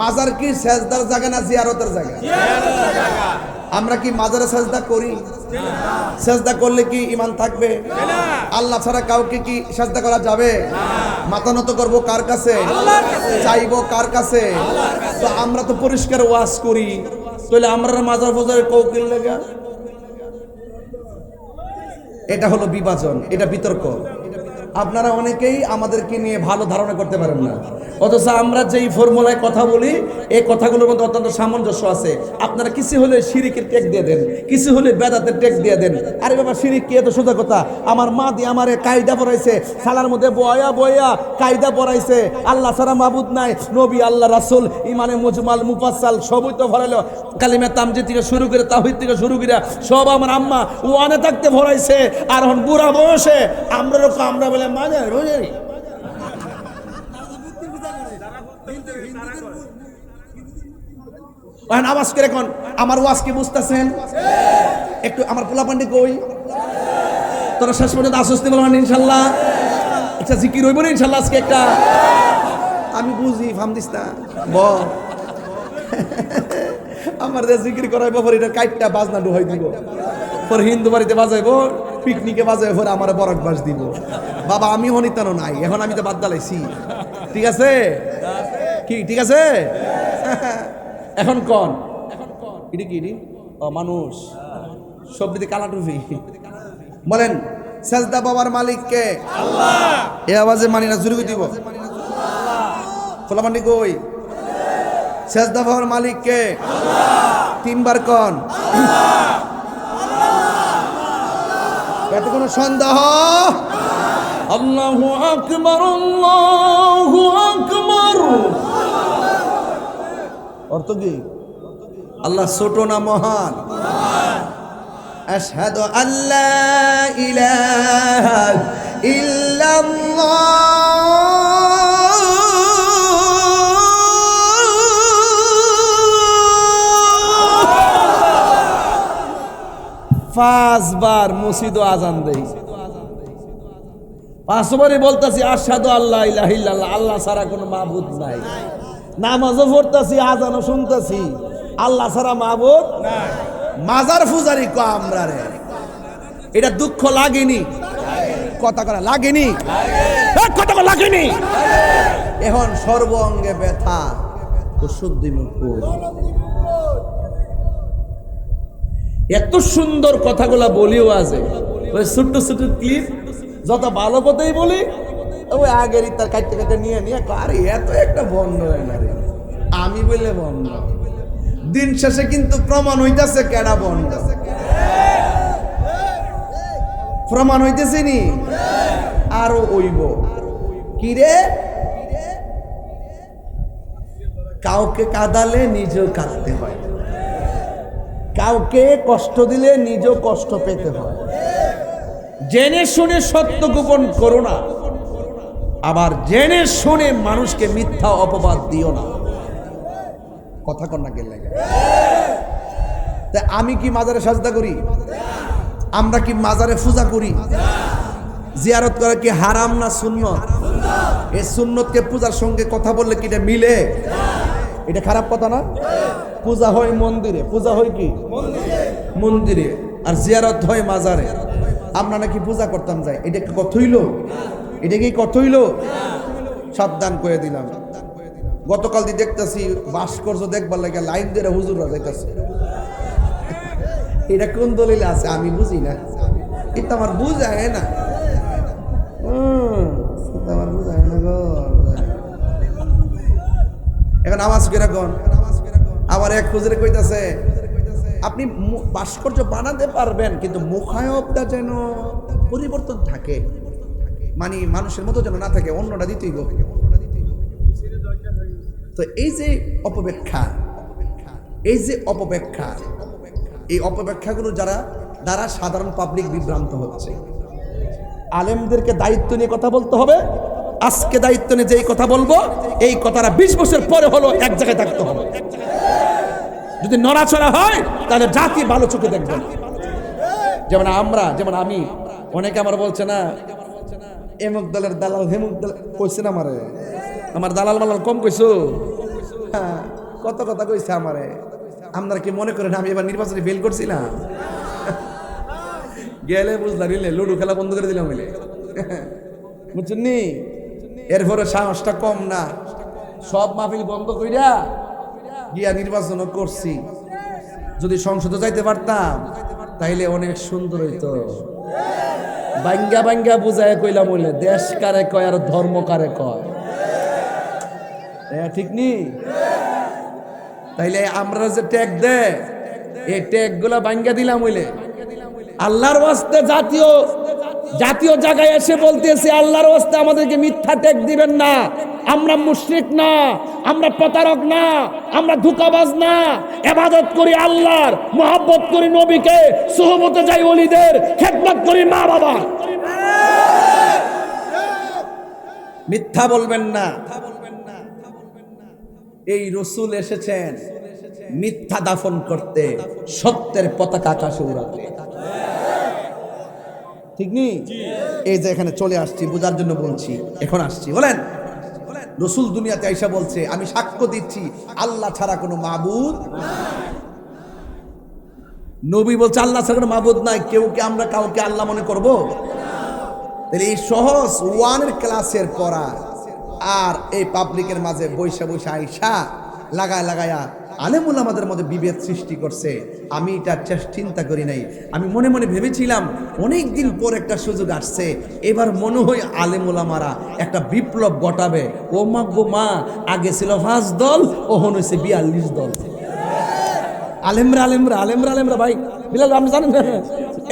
মাজার কি সেজদার জায়গা না জিয়ারতের জায়গা? আমরা কি মাজারে সেজদা করি? সেজদা করলে কি ঈমান থাকবে? আল্লাহ ছাড়া কাউকে কি সেজদা করা যাবে? মাথা নত করবো কার কাছে? চাইবো কার কাছে? তো আমরা তো পরিষ্কার ওয়াজ করি, তাহলে আমরা মাজার ফাজারে কৌকিল লাগা? এটা হলো বিভাজন, এটা বিতর্ক। আপনারা অনেকেই আমাদেরকে নিয়ে ভালো ধারণা করতে পারেন না, অথচ আমরা যেই ফর্মুলায় কথা বলি এই কথাগুলোর মধ্যে অত্যন্ত সামঞ্জস্য আছে। আপনারা কিছু হলে শিরিকের টেক দিয়ে দেন, কিছু হলে বেদাতের টেক দিয়ে দেন। আরে বাবা, শিরিক কি এত সোজা কথা? আমার মা দিয়ে আমারে কায়দা পড়াইছে, সালার মধ্যে বয়া বয়া কায়দা পড়াইছে, আল্লাহ ছাড়া মাবুদ নাই, নবী আল্লাহ রাসূল ইমানে মুজমাল মুফাসসাল সবই তো ভরাইলো। কালিমা তামজিদ থেকে শুরু করে তাওহীদ থেকে শুরু করে সব আমার আম্মা ওয়ানে থাকতে ভরাইছে। আর এখন বুড়া বয়সে আমরা বলে মাজার বুঝারি। আওয়াজ করে এখন আমার ওয়াজ কি বুঝতেছেন? একটু আমার পোলাপান্ডি কই, তোরা শেষ পর্যন্ত আশ্বস্তি বলবেন ইনশাল্লাহ? আচ্ছা জিকির হইব না ইনশাল্লাহ আজকে একটা? আমি বুঝি, ফাম দিস না বল। আমার যে জিকির করাইব পর এটা কাইটটা বাজনা ডুহাই দিব, পর হিন্দু বাড়িতে বাজাইবো, পিকনিকে বাজাইব, পর আমার বরক বাস দিব। বাবা আমি অনিতানো নাই, এখন আমি তো বাদ দালাইছি। ঠিক আছে কি? ঠিক আছে। এখন কন এটি কি? ও মানুষ সবদিকে কালা টুপি। বলেন সেজদা বাবার মালিক কে? আল্লাহ। এই আওয়াজে মানি না, জুড়ে দিব। খোলাপান্ডি কই? সেজদা বাবার মালিক কে? আল্লাহ। তিনবার কন এত কোনো সন্দেহ? আল্লাহু আকবার, আল্লাহু আকবার। অর্থ কি? আল্লাহ ছোট না মহান? আশহাদু আল্লা ইলাহা ইল্লাল্লাহ। পাঁচবার মসজিদ আজান দেই, পাঁচবারই বলতাছি আশহাদু আল্লাহ ইলাহা ইল্লাল্লাহ, আল্লাহ ছাড়া কোনো মাবুদ নাই। নামাজও পড়তাছি, আজানও শুনতাছি, আল্লাহ ছাড়া মাবুদ নাই। মাজার পূজারি ক আমরা রে, এটা দুঃখ লাগেনি? কথা করা লাগেনি? কথা করা লাগেনি? এখন সর্ব অঙ্গে ব্যথা, ওষুধ দিব কই? এত সুন্দর কথাগুলা বলিও আছে, ওই ছোট্ট ছোট্ট ক্লিপ যত ভালো কথাই বলি, ওই আগের তার কাটতে কাটতে নিয়ে নিয়ে আরে এত একটা বন্ধ হয় না রে, আমি বললে বন্ধ। দিন শেষে কিন্তু প্রমাণ হইতেছে কেডা বন্ধ, প্রমাণ হইতেছে নি আরো ওইব কি রে? কাউকে কাঁদালে নিজেও কাঁদতে হয়, কাউকে কষ্ট দিলে নিজেও কষ্ট পেতে হয়। জেনে শুনে সত্য গোপন করো না, আবার জেনে শুনে মানুষকে মিথ্যা অপবাদ দিও না। কথা কর না গেলে তাই আমি কি মাজারে সাজদা করি? আমরা কি মাজারে পূজা করি? জিয়ারত করা কি হারাম না সুন্নত? এই সুন্নতকে পূজার সঙ্গে কথা বললে কি এটা মিলে? এটা খারাপ কথা না? পূজা হয় মন্দিরে, পূজা হয় কি মন্দিরে, আর জিয়ারত হয় মাজারে। আমরা নাকি পূজা করতাম যাই, এটা কি কথা হইল? এটা কি কথা হইল? সাবধান করে দিলাম। গতকাল দিয়ে দেখতেছি ভাস্কর্য দেখবার লাগে লাইন দিয়ে হুজুররা যাইতেছে। এটা কোন দলিল আছে আমি বুঝি না, এটা আমার বুঝায় না, আমার বুঝায় না গো। এখন আওয়াজ করে কোন আবার এক হুজুরে কইতাছে আপনি ভাস্কর্য বানাতে পারবেন কিন্তু মুখায়বটা যেন পরিবর্তন থাকে, মানে মানুষের মতো যেন না থাকে, অন্যটা দিতেই হবে। তো এই যে অপব্যাখ্যা, এই যে অপব্যাখ্যা, এই অপব্যাখ্যাগুলো দ্বারা সাধারণ পাবলিক বিভ্রান্ত হচ্ছে। আলেমদেরকে দায়িত্ব নিয়ে কথা বলতে হবে। আজকে দায়িত্ব নিয়ে যেই কথা বলবো, এই কথাটা 20 বছর পরে হলো এক জায়গায় থাকতে হবে। যদি নড়াচড়া হয় তাহলে জাতি ভালো চোখে দেখবে। যেমন আমি, অনেকে আমার বলছে না এমুক দলের দালাল হেমুক দল কইছে না আমারে, আমার দালাল মালাল কম কইছো, কত কথা কইছে আমারে। আপনারা কি মনে করেন আমি এবার নির্বাচনে ফেল করছি না? গেলে বুঝলা নিলে লুডু খেলা বন্ধ করে দিলাম মিলে, বুঝছেন নি? এরপরে সাহসটা কম না, সব মাহফিল বন্ধ কইরা গিয়া নির্বাচনও করছি। যদি সংসদে যাইতে পারতাম তাইলে অনেক সুন্দর হইতো। বাঙ্গা বাঙ্গা বুঝায় কইলাম বলে দেশ কারে কয় আর ধর্ম কারে কয়, ঠিক নি? তাইলে আমরা যে ট্যাগ দেয় এই ট্যাগ গুলা বাঙ্গা দিলাম হইলে আল্লাহর ওয়াস্তে জাতীয় জায়গায় এসে বলতেছে আল্লাহর ওয়াস্তে আমাদেরকে মিথ্যা ট্যাগ দিবেন না। আমরা মুশরিক না, আমরা প্রতারক না, আমরা ধোঁকাবাজ না, ইবাদত করি আল্লাহর, মুহাব্বত করি নবীকে, সুহবতে যাই ওলিদের, খেদমত করি মা বাবা। মিথ্যা বলবেন না। এই রাসূল এসেছেন মিথ্যা দাফন করতে, সত্যের পতাকা আকাশে উড়াতে, ঠিক নি? এই যে এখানে চলে আসছি বোঝার জন্য বলছি, এখন আসছি। বলেন রাসূল দুনিয়াতে আইসা বলছে আমি সাক্ষ্য দিচ্ছি আল্লাহ ছাড়া কোনো মাবুদ নাই। নবী বলছে আল্লাহ ছাড়া কোনো মাবুদ নাই, কেউ কি আমরা কাউকে আল্লাহ মনে করব? তাহলে এই সহজ ওয়ানের ক্লাসের পড়া আর এই পাবলিকের মাঝে বৈশা বৈশা আইসা লাগায়া আলেমুল আমাদের মধ্যে বিভেদ সৃষ্টি করছে। আমি এটা চিন্তা করি নাই, আমি মনে মনে ভেবেছিলাম অনেক দিন পর একটা সুযোগ আসছে, এবার মনে হয় আলেমুল আমারা একটা বিপ্লব ঘটাবে। ও মা গো মা, আগে ছিল 5 দল, ওহন হয়েছে 42 দল। আলেমরা ভাই বিলাল আপনি জানেন না,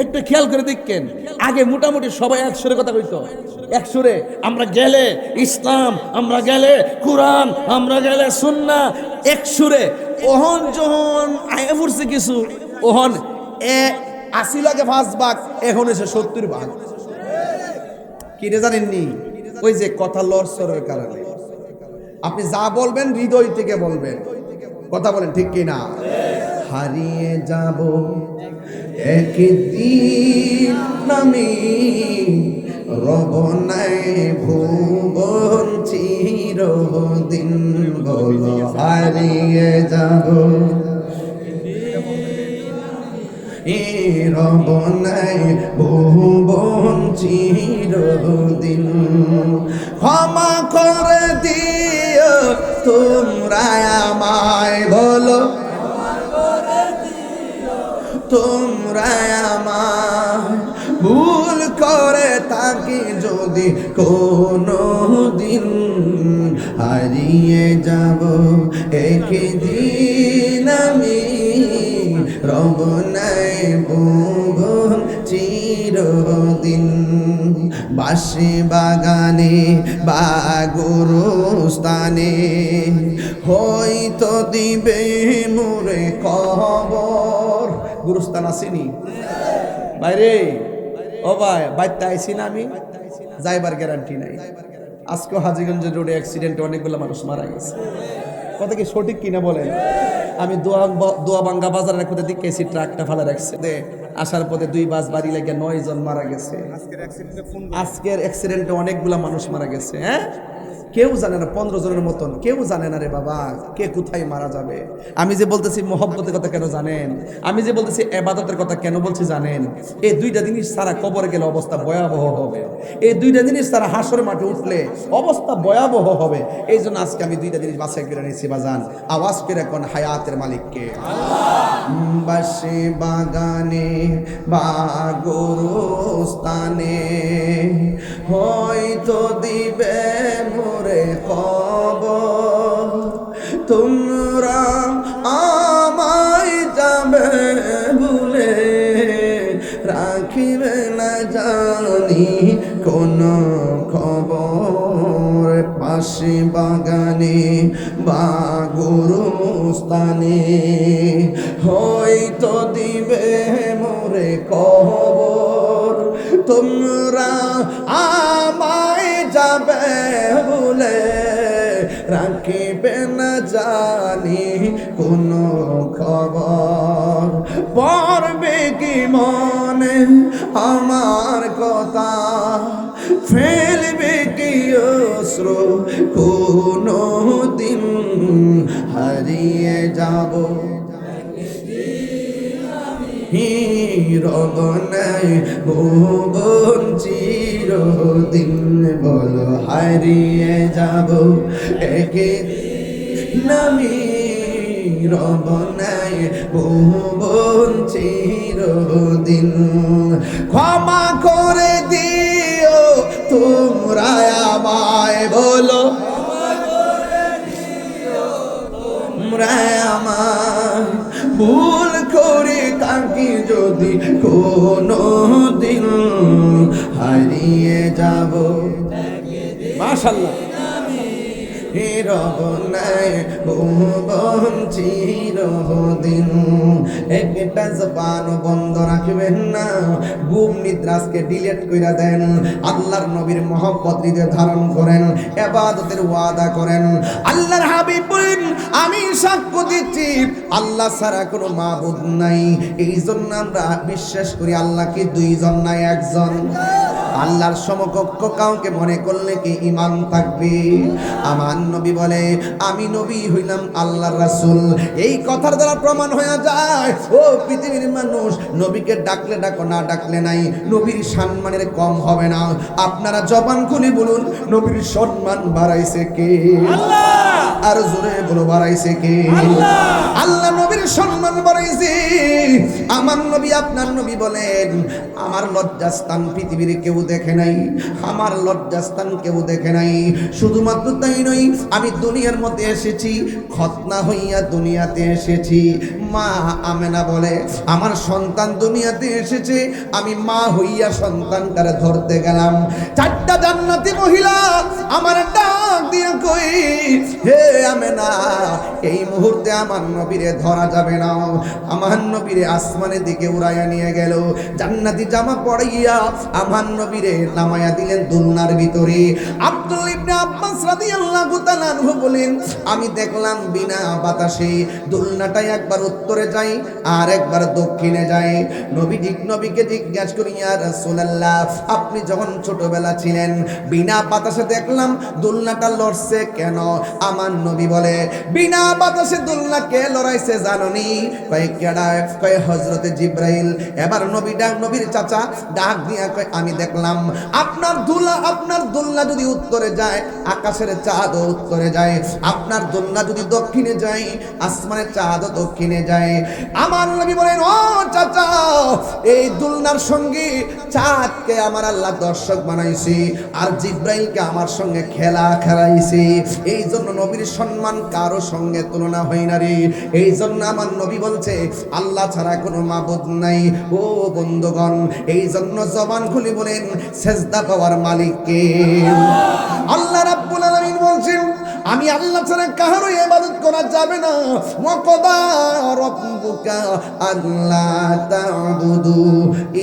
একটু খেয়াল করে দেখেন, আগে মোটামুটি সবাই এক সুরে কথা কইতো, এক সুরে। আমরা গেলে ইসলাম, আমরা গেলে কোরআন, আমরা গেলে সুন্নাহ, এক সুরে। ওহন যখন আয়া পড়ছে কিছু, ওহন 80 লাখে 5 ভাগ, এখন এসে 70 ভাগ। কি রে জানেননি? ওই যে কথা লড়সড়ের কারণে। আপনি যা বলবেন হৃদয় থেকে বলবেন, কথা বলেন ঠিক কিনা? হারিয়ে যাব একদিন আমি রব নাই ভুবন চিরদিন বলো হারিয়ে যাব রব নাই ভুবন চিরদিন ক্ষমা করে দিও তোমরা আমায় বলো তোমরা আমার ভুল করে থাকি যদি কোনো দিন হারিয়ে যাব একদিন আমি রব নাই ভুবন চিরদিন বাঁশি বাগানে বা গুরুস্থানে হয়তো দিবে মোরে খবর। গুরুস্থান আসেনি বাইরে ও ভাই বাইতে আইসি না আমি যাইবার গ্যারান্টি নাই। আজকে হাজীগঞ্জের রোডে অ্যাক্সিডেন্টে অনেকগুলো মানুষ মারা গেছে। কথা কি সঠিক কিনা বলেন? আমি দোয়াবাঙ্গা বাজারের কোথায় দেখেছি ট্রাকটা ফালা রাখছে আসার পথে 2 বাস বাড়ি লেগে 9 জন মারা গেছে। আজকের অ্যাক্সিডেন্টে অনেকগুলা মানুষ মারা গেছে। হ্যাঁ, কেউ জানে না, 15 জনের মতন কেউ জানে না রে বাবা কে কোথায় মারা যাবে। আমি যে বলতেছি মহব্বতের কথা কেন জানেন? আমি যে বলতেছি ইবাদতের কথা কেন বলছি জানেন? এই 2টা জিনিস ছাড়া কবরে গেলে অবস্থা ভয়াবহ হবে। এই 2টা জিনিস ছাড়া হাসরের মাঠে উঠলে অবস্থা ভয়াবহ হবে। এই জন্য আজকে আমি 2টা জিনিস বাছাই করে নিয়েছি বাজান। আওয়াজ করে কোন হায়াতের মালিককে। বাঁশি বাগানে বা গুরুস্থানে হয়তো দিবে মোরে খবর তোমরা আমায় যাবে ভুলে রাখিবে না জানি কোন খবর। পাশে বাগানে বা গুরুস্থানে হয়তো দিবে মোরে খবর তোমরা আমায় যাবে ভুলে রাখিবে না জানি কোন খবর। পড়বে কি মনে আমার কথা ফেলবে কি অশ্রু কোনো দিন হারিয়ে যাব রব নাই ভুবন চিরদিন বলো হারিয়ে যাব একদিন আমি রব নাই ভুবন চিরদিন। ক্ষমা করে দিও তোমরা আমায় বলো তোমরা আমার ভুল করে থাকি যদি কোনো দিন হারিয়ে যাব। মাশাআল্লাহ রব নাই ভুবন চিরদিন। একটা জবান বন্ধ রাখবেন না, ঘুম নিদ্রাকে ডিলিট কইরা দেন। আল্লাহর নবীর মহব্বত হৃদয়ে ধারণ করেন, ইবাদতের ওয়াদা করেন। আল্লাহর হাবিব বলেন আমি সাক্ষ্য দিচ্ছি আল্লাহ ছাড়া কোনো মাবুদ নাই। এই জন্য আমরা বিশ্বাস করি আল্লাহ কি 2 জন নাই 1 জন। আল্লাহর সমকক্ষ কাউকে মনে করলে কি ঈমান থাকবে? আমার নবী বলে আমি নবী হইলাম আল্লাহর রাসূল। এই কথার দ্বারা প্রমাণ হয়ে যায় ও পৃথিবীর মানুষ নবীকে ডাকলে ডাকো না ডাকলে নাই, নবীর সম্মানের কম হবে না। আপনারা জবান খুলে বলুন নবীর সম্মান বাড়াইছে কে? আল্লাহ। আর জোরে বলো বাড়াইছে কে? আল্লাহ। আল্লাহ নবীর সম্মান বাড়াইছে। আমার নবী আপনার নবী বলেন আমার লজ্জাস্থান পৃথিবীর কেউ দেখে নাই, আমার লজ্জাস্থান কেউ দেখে নাই। শুধুমাত্র তাই নয়, আমি দুনিয়ার মধ্যে এসেছি খতনা হইয়া দুনিয়াতে এসেছি। মা আমেনা বলে আমার সন্তান দুনিয়াতে এসেছে, আমি মা হইয়া সন্তানটারে ধরতে গেলাম। 4টা জান্নাতি মহিলা আমার ডাক দিয়ে কই হে আমেনা এই মুহূর্তে আমার নবীরে ধরা যাবে না। আমার নবীরে আসমানের দিকে উড়াইয়া নিয়ে গেল, জান্নাতি জামা পরাইয়া আমার নবীরে নামাইয়া দিলেন দুলনার ভিতরে। আব্দুল ইবনে আব্বাস রাদিয়াল্লাহু তাআলা আনহু বলেন আমি দেখলাম বিনা বাতাসে দুলনাটা একবার উত্তরে যাই আর একবার দক্ষিণে যাই। নবীকে জিজ্ঞাসা করি, ইয়া রাসূলুল্লাহ, আপনি যখন ছোটবেলা ছিলেন বিনা বাতাসে দেখলাম দোলনাটা লড়ছে কেন? আমার নবী বলে, বিনা বাতাসে দোলনা কে লড়াইছে জাননি? কয় কেডা? কয় হযরতে জিবরাইল। এবার নবীর চাচা ডাক দিয়া কয়, আমি দেখলাম আপনার দোলনা যদি উত্তরে যায় আকাশের চাঁদও উত্তরে যায়, আপনার দোলনা যদি দক্ষিণে যায় আসমানের চাঁদও দক্ষিণে যায়। আমার নবী বলেন, ও চাচা, এই দোলনার সঙ্গে চাঁদকে আমার আল্লাহ দর্শক বানাইছি আর জিবরাইলকে আমার সঙ্গে খেলাইছি। এই জন্য নবীর সম্মান কারো সঙ্গে তুলনা হয় না রে। এই জন্য আমার নবী বলছে আল্লাহ ছাড়া কোনো মাবুদ নাই। ও বন্ধুগণ, এই জন্য জবান খুলে বলেন সেজদা পাওয়ার মালিক কে? আল্লাহ রাব্বুল আলামিন বলছেন, আমি আল্লাহ ছাড়া কারো ইবাদত করা যাবে না। ওয়া ক্বাদা রাব্বুকা আল্লা তা'বুদু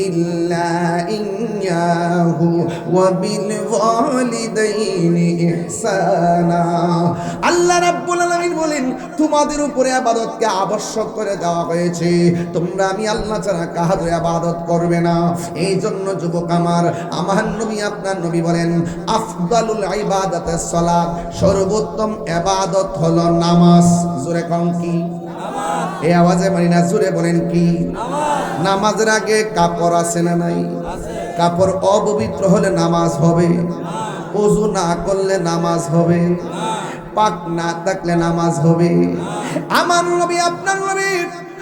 ইল্লা ইয়্যাহু ওয়া বিল ওয়ালিদাইনি ইহসানা। আল্লাহ রাব্বুল আলামিন বলেন, তোমাদের উপরে ইবাদতকে আবশ্যক করে দেওয়া হয়েছে, তোমরা আমি আল্লাহ ছাড়া কারো ইবাদত করবে না। এই জন্য যুবক আমার নবী আপনার নবী বলেন, আফদালুল ইবাদাতিস সালাত, সর্বোত্তম ইবাদত হলো নামাজ। জোরে কোন কি? নামাজ। এই আওয়াজে মানি না, জোরে বলেন কি? নামাজ। নামাজের আগে কাপড় আছে না নাই? আছে। কাপড় অপবিত্র হলে নামাজ হবে না। ওযু না করলে নামাজ হবে না। পাক না থাকলে নামাজ হবে না। আমার নবী আপনার নবী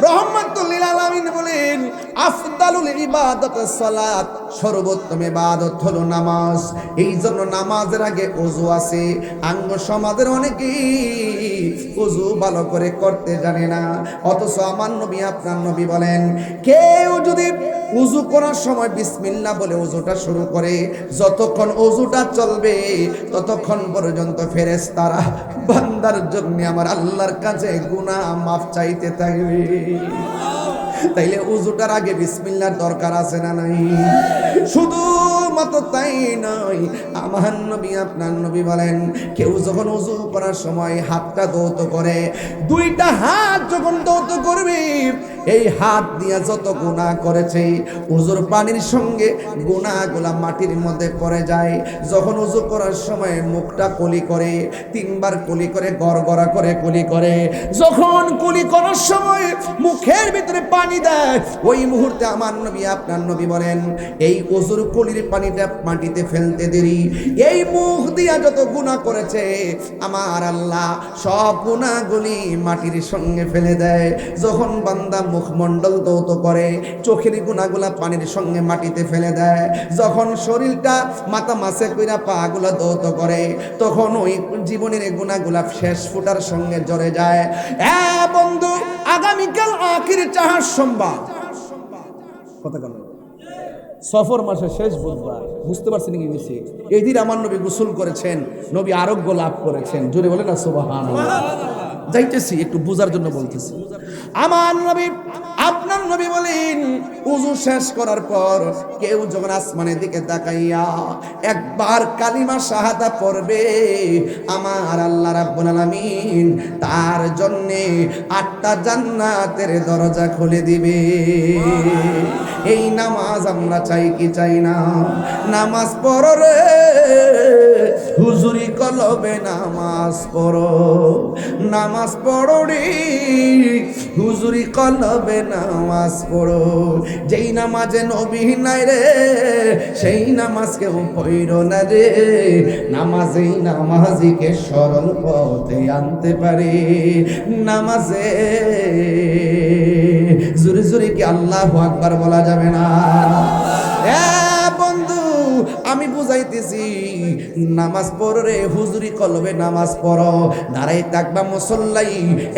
রহমাতুল লিল আলামিন বলেন, আফদালুল ইবাদাতিস সালাত, সর্বোত্তম ইবাদত হলো নামাজ। এই জন্য নামাজের আগে ওযু আছে। আঙ্গ সমাজের অনেকেই ওযু ভালো করে করতে জানে না, অথচ আমার নবী আপনার নবী বলেন, কেউ যদি ওযু করার সময় বিসমিল্লাহ বলে ওযুটা শুরু করে, যতক্ষণ ওযুটা চলবে ততক্ষণ পর্যন্ত ফেরেশতারা বান্দার জন্য আমার আল্লাহর কাছে গুনাহ মাফ চাইতে থাকবে। তাইলে ওযুটার আগে বিসমিল্লাহর দরকার আছে না নাই? শুধু মাত্র তাই নয়, আমার নবী আপনার নবী বলেন, কেউ যখন ওযু করার সময় হাতটা ধৌত করে, দুইটা হাত যখন ধৌত করবে, এই হাত দিয়ে যত গুনাহ করেছে ওযুর পানির সঙ্গে গুনাহগুলা মাটির মধ্যে পড়ে যায়। যখন ওযু করার সময় মুখটা কুলি করে, তিনবার কুলি করে, গড়গড়া করে কুলি করে, যখন কুলি করার সময় মুখের ভিতরে পানি দেয়, ওই মুহূর্তে আমার নবী আপনার নবী বলেন, এই ওযুর কুলির পানিটা মাটিতে ফেলতে দেরি, এই মুখ দিয়া যত গুনাহ করেছে আমার আল্লাহ সব গুনাহগুলি মাটির সঙ্গে ফেলে দেয়। যখন বান্দা মুখমণ্ডল ধৌত করে, চোখের গুনাহগুলা পানির সঙ্গে মাটিতে ফেলে দেয়। যখন শরীরটা মাথা মাসে কইরা পাগুলা ধৌত করে, তখন ওই জীবনের গুনাহগুলা শেষ ফুটার সঙ্গে জড়ে যায়। বন্ধু, আগামীকাল আখির চাহার সোমবার, কথা বলো, সফর মাসের শেষ বুধবার, বুঝতে পারছেন কি বেশি? এই দিন আমার নবী গোসল করেছেন, নবী আরোগ্য লাভ করেছেন। জোরে বলে না সুবহানাল্লাহ। যাইতেছি একটু বোঝার জন্য বলতেছি। আমার নবী আপনার নবী বলেন, ওযু শেষ করার পর কেউ যখন আসমানের দিকে তাকাইয়া একবার কালিমা শাহাদা পড়বে, আমার আল্লাহ রাব্বুল আলামিন তার জন্য 8টা জান্নাতের দরজা খুলে দিবে। এই নামাজ আমরা চাই কি চাই না? নামাজ পড়ো রে হুজুরি কলবে, নামাজ পড়ো, নামাজ পড়ো রে হুজুরি কলবে, নামাজ পড়ো। যেই নামাজে নবী নাই রে, সেই নামাজ কেউ পড়ো না রে। নামাজেই নামাজিকে সরল পথে আনতে পারে। নামাজে জোরে জোরে কি আল্লাহু আকবার বলা যাবে না? বন্ধু, আমি বুঝাইতেছি, নামাজ পড়ো রে হুজুরি কলবে, নামাজ পড়ো। দাঁড়াই থাকবা মুসল্লাই,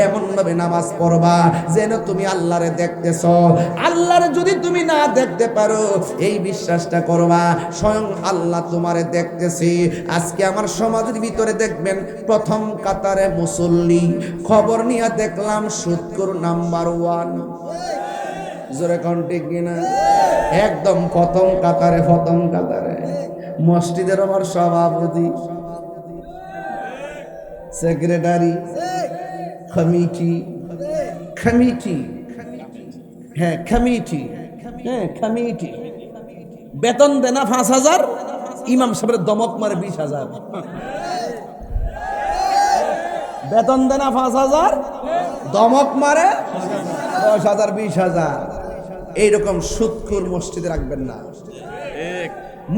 এমন ভাবে নামাজ পড়বা যেন তুমি আল্লাহরে দেখতেছ। আল্লাহরে যদি তুমি না দেখতে পারো, এই বিশ্বাসটা করবা স্বয়ং আল্লাহ তোমারে দেখতেছি। আজকে আমার সমাজের ভিতরে দেখবেন প্রথম কাতারে মুসল্লি, খবর নিয়ে দেখলাম সুদখোর নাম্বার 1। জোরে কোন ঠিক কিনা? একদম প্রথম কাতারে মসজিদের আমার সভাপতি, সেক্রেটারি, কমিটি, কমিটি, হ্যাঁ কমিটি, হ্যাঁ কমিটি, বেতন দেনা 5,000, ইমাম সাহেবের দমক মারে 20,000। বেতন দেনা 5,000, দমক মারে 10,000 20,000। এইরকম সুদখোর মসজিদে রাখবেন না।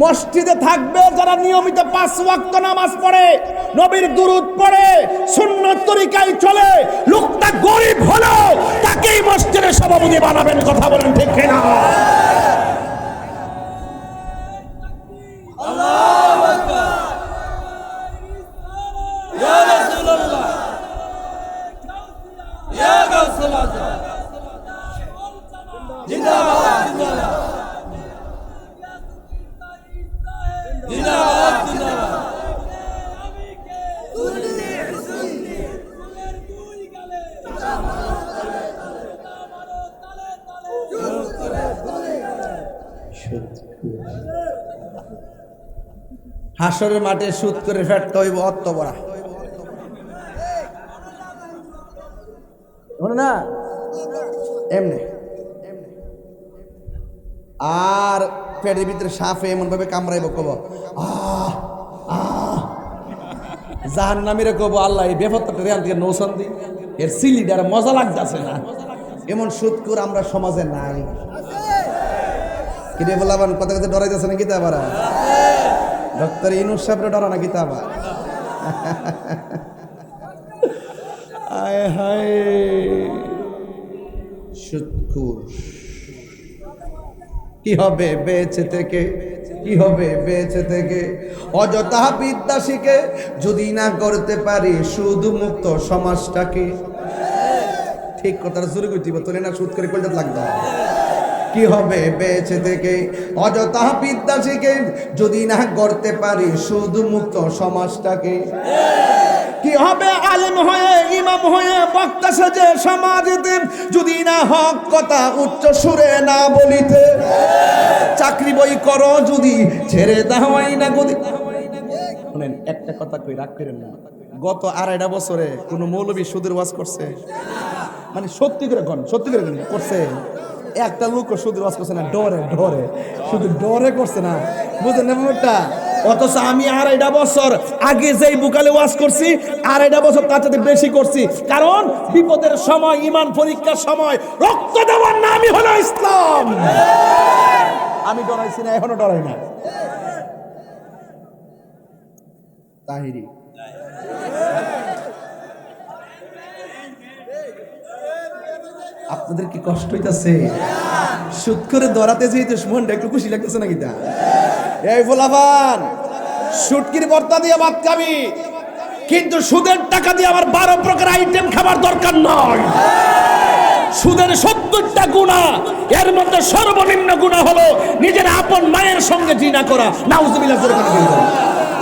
মসজিদে থাকবে যারা নিয়মিত 5 ওয়াক্ত নামাজ পড়ে, নবীর দুরূদ পড়ে, সুন্নাত তরিকায় চলে, লোকটা গরিব হলো তাকেই মসজিদের সভাপতি বানাবেন। কথা বলেন ঠিক কিনা? আল্লাহু আকবার। ইয়া রাসূলুল্লাহ, ইয়া গাউসুল আজম, জিন্দাবাদ জিন্দাবাদ জিন্দাবাদ জিন্দাবাদ। হাসরের মাঠে সুদ করে ফেটতে হইব অত্ত বড়া, না এমনি। আর পেটের ভিতরে সাফে এমন ভাবে কামড়াইব, কব আহ আহ, জাহান্নামীরা কব আল্লাহ এই বেফত্তাটা রেয়াল থেকে নৌসান দি, এর সিলিডার মজা লাগতেছে না। এমন সুদকুর আমরা সমাজে নাই। কিরে বলাবান কথা কথা ডরাইতেছে নাকি তা আবার ডক্টর ইনুস সাহেবরা ডরা নাকি তা আবার? আয় হায় সুদকুর। কি হবে বেঁচে থেকে, কি হবে বেঁচে থেকে? অযথা বিদ্যা শিখে যদি না করতে পারি সুদ মুক্ত সমাজটাকে। ঠিক কথাটা শুরু করতে তোলে না, সুদ করে কলজাত লাগতো। কি হবে বেঁচে থেকে? অযথা বিদ্যা শিখে যদি না করতে পারি সুদ মুক্ত সমাজটাকে। কি হবে আলেম হয়ে, ইমাম হয়ে, বক্তা সেজে সমাজেতে যদি না হক কথা উচ্চ সুরে না বলিতে। চাকরি বই করো যদি ছেড়ে দাওয়াই না গদি। শুনেন একটা কথা কই, রাগ করেন না। গত 2.5 বছরে কোন মৌলবী সুদের ওয়াজ করছে? মানে সত্যি করে কোন, সত্যি করে করছে? একটা লোক সুদের ওয়াজ করছে না, ডরে ডরে, শুধু ডরে করছে না, বুঝলেন না ব্যাপারটা? অথচ আমি 2.5 বছর আগে যেই বুকালে ওয়াজ করছি, 2.5 বছর তার সাথে বেশি করছি। কারণ বিপদের সময়, ইমান পরীক্ষার সময় রক্ত দেওয়ার নামই হলো ইসলাম। আমি ডরাইছি না, এখনো ডরাই না। তাহিরি আপনাদের কি কষ্ট হইতাছে? সুদ করে ধরাতে যেতে মনটা একটু খুশি লাগতেছে নাকি? তা এই ফোলাবান সুটকির ভর্তা দিয়ে ভাত খাবি, কিন্তু সুদের টাকা দিয়ে আবার 12 প্রকার আইটেম খাবার দরকার নয়। সুদের 70টা গুনাহ, এর মধ্যে সর্বনিম্ন গুনাহ হলো নিজের আপন মায়ের সঙ্গে জিনা করা। নাউজুবিল্লাহ।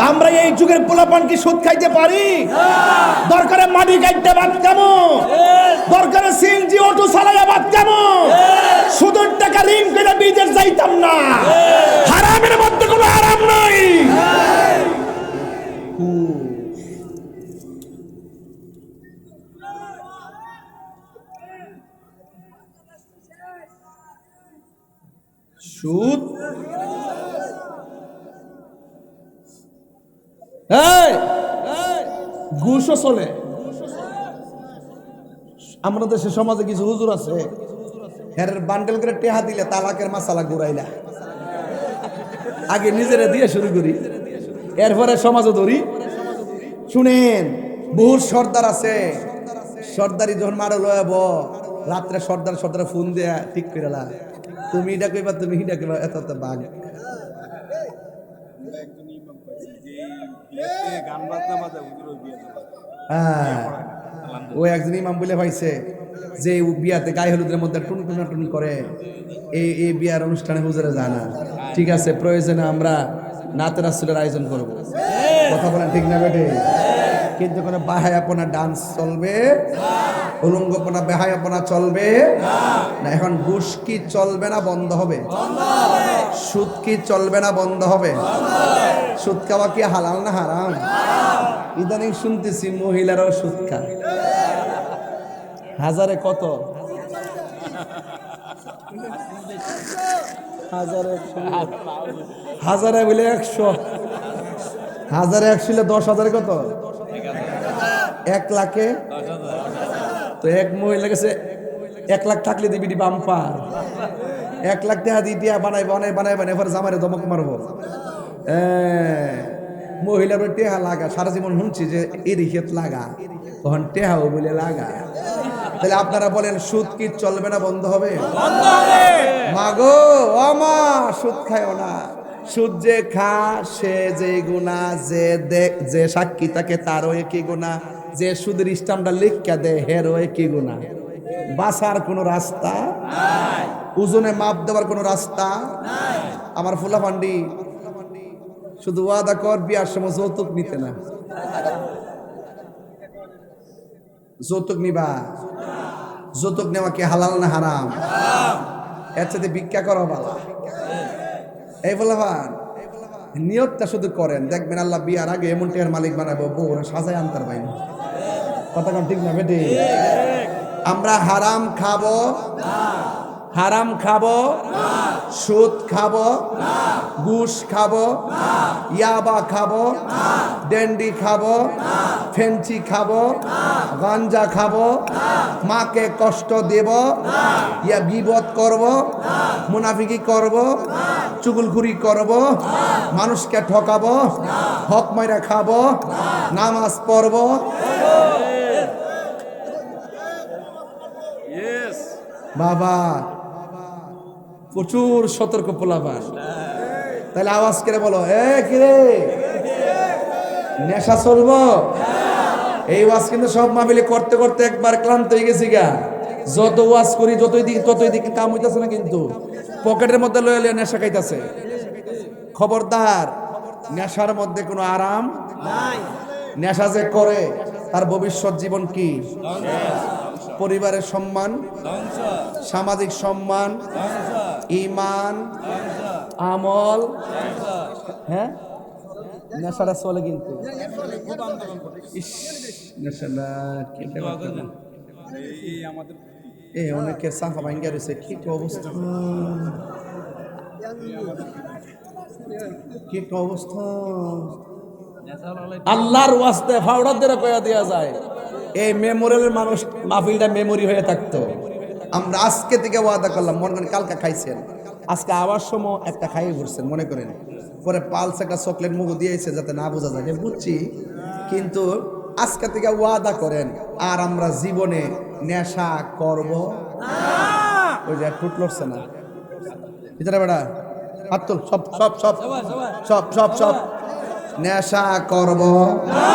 আমরা এই যুগের পোলাপান কি সুদ খাইতে পারি? দরকারে মাটি কাটতে ভাত খাবো, দরকারে সিএনজি অটো চালাইয়া ভাত খাবো। সুদের টাকা ঋণ করে বিদেশ যাইতাম না। হারামের মধ্যে কোনো আরাম নাই। সুদ ঘুষও চলে। আমাদের দেশে সমাজে কিছু হুজুর আছে, এর বান্ডেল করে টেহা দিলে তালাকের মাসালা ঘুরাইলা। আগে নিজেরা দিয়ে শুরু করি, এরপরে সমাজও ধরি। শুনেন, বহু সর্দার আছে, সর্দারি যখন মারো লয়াব রাত্রে সর্দার সর্দার ফোন দেয়া ঠিক করে লা, তুমি এটা কইবা, তুমি এটা কইবা, এত এত বাঘ। ও একজন ইমাম বলে পাইছে যে বিয়াতে গায়ে হলুদের মধ্যে টুন টুনা টুন করে, এই বিয়ার অনুষ্ঠানে হুজুরে যায় না। ঠিক আছে, প্রয়োজনে আমরা নাতে রাসূলের আয়োজন করব। কথা বলেন ঠিক না বেটে? কিন্তু কোনো বাহায়াপনা ডান্স চলবে, উলঙ্গপনা বেহায়াপনা চলবে না। এখন ঘুষ কি চলবে না বন্ধ হবে? সুদ কি চলবে না বন্ধ হবে? সুদ খাওয়া কি হালাল না হারাম? ইদানিং শুনতেছি মহিলারাও সুদ খায়। হাজারে কত? হাজারে বলে 100, হাজারে 100 হলে 10,000 কত? 1 লাখে তো এক মহিলা গেছে 1 লাখ থাকলে দিবি বাম্পার। 1 লাখ টাকা দিয়ে বানাই এবার জামারে দমক মারবো। মহিলার টেহা লাগা সারা জীবন শুনছি যে এরিখেত লাগা, তখন টেহাও বলে লাগা। তাহলে আপনারা বলেন সুদ কি চলবে না বন্ধ হবে? মাগো ও মা, সুদ খায়ও না। সুদ যে খা সে যে গুনাহ, যে সাক্ষী থাকে তারও একই গুনাহ, যে সুদের স্টাম্পটা লিখা দেয় হেরও একই গুনাহ। বাঁচার কোনো রাস্তা নাই, ওজনে মাপ দেওয়ার কোনো রাস্তা নাই। আমার ফুলা ফান্ডি শুধু ওয়াদা কর বিয়ার সময় যৌতুক নিতে না। যৌতুক নিবা? যৌতুক নেওয়া কি হালাল না হারাম? এর সাথে ভিক্ষা করো বালা। এই বলবান নিয়তটা শুধু করেন, দেখবেন আল্লাহ বিয়ার আগে এমন টেয়ার মালিক বানাবো, বউরা সাজায় আনতার বাইন। কথা কন ঠিক না বেটি? আমরা হারাম খাবো, হারাম খাবো, সুদ খাবো, ঘুষ খাবো, ইয়াবা খাবো, ডেন্ডি খাবো, ফেন্সি খাবো, গাঞ্জা খাবো, মাকে কষ্ট দেব, ইয়া গীবত করব, মুনাফিকি করব, চুগলখুরি করব, মানুষকে ঠকাবো, হক মাইরা খাবো, নামাজ পড়ব। বাবা প্রচুর সতর্ক পোলাপান। তাহলে আওয়াজ করে বলো, কিরে নেশা চলবো? এই ওয়াজ কিন্তু সব মাহফিলে করতে করতে একবার ক্লান্ত হয়ে গেছি গা। যত ওয়াজ করি ততই দিকে কাম হইতাছে না, কিন্তু পকেটের মধ্যে লয়ে লয়ে নেশা খাইতাছে। খবরদার, নেশার মধ্যে কোনো আরাম নাই। নেশা যে করে তার ভবিষ্যৎ জীবন কি? পরিবারের সম্মান, সামাজিক সম্মান, ঈমান, আমল, হ্যাঁ নেশাটা চলে কিন্তু। নেশাটা অনেকে সাফা ভাঙ্গা রয়েছে, কি অবস্থা, কি অবস্থা। আল্লাহর ওয়াস্তে ফাউডারদের কয়া দেয়া যায়, এই মেমোরিয়ালের মানুষ মাহফিলটা মেমোরি হয়ে থাকতো। আমরা আজকে থেকে ওয়াদা করলাম, মনে করেন কালকে খাইছেন, আজকে আবার সময় একটা খাইয়ে ঘুরছেন মনে করেন, পরে পালস একটা চকলেট মুখ দিয়েছে যাতে না বোঝা যায়, বুঝছি, কিন্তু আজকে থেকে ওয়াদা করেন আর আমরা জীবনে নেশা করব না। ওই যে টুট লড়ছে না ভিতরে বেড়া হাত তুল, সব সব সব সব সব সব নেশা করব না,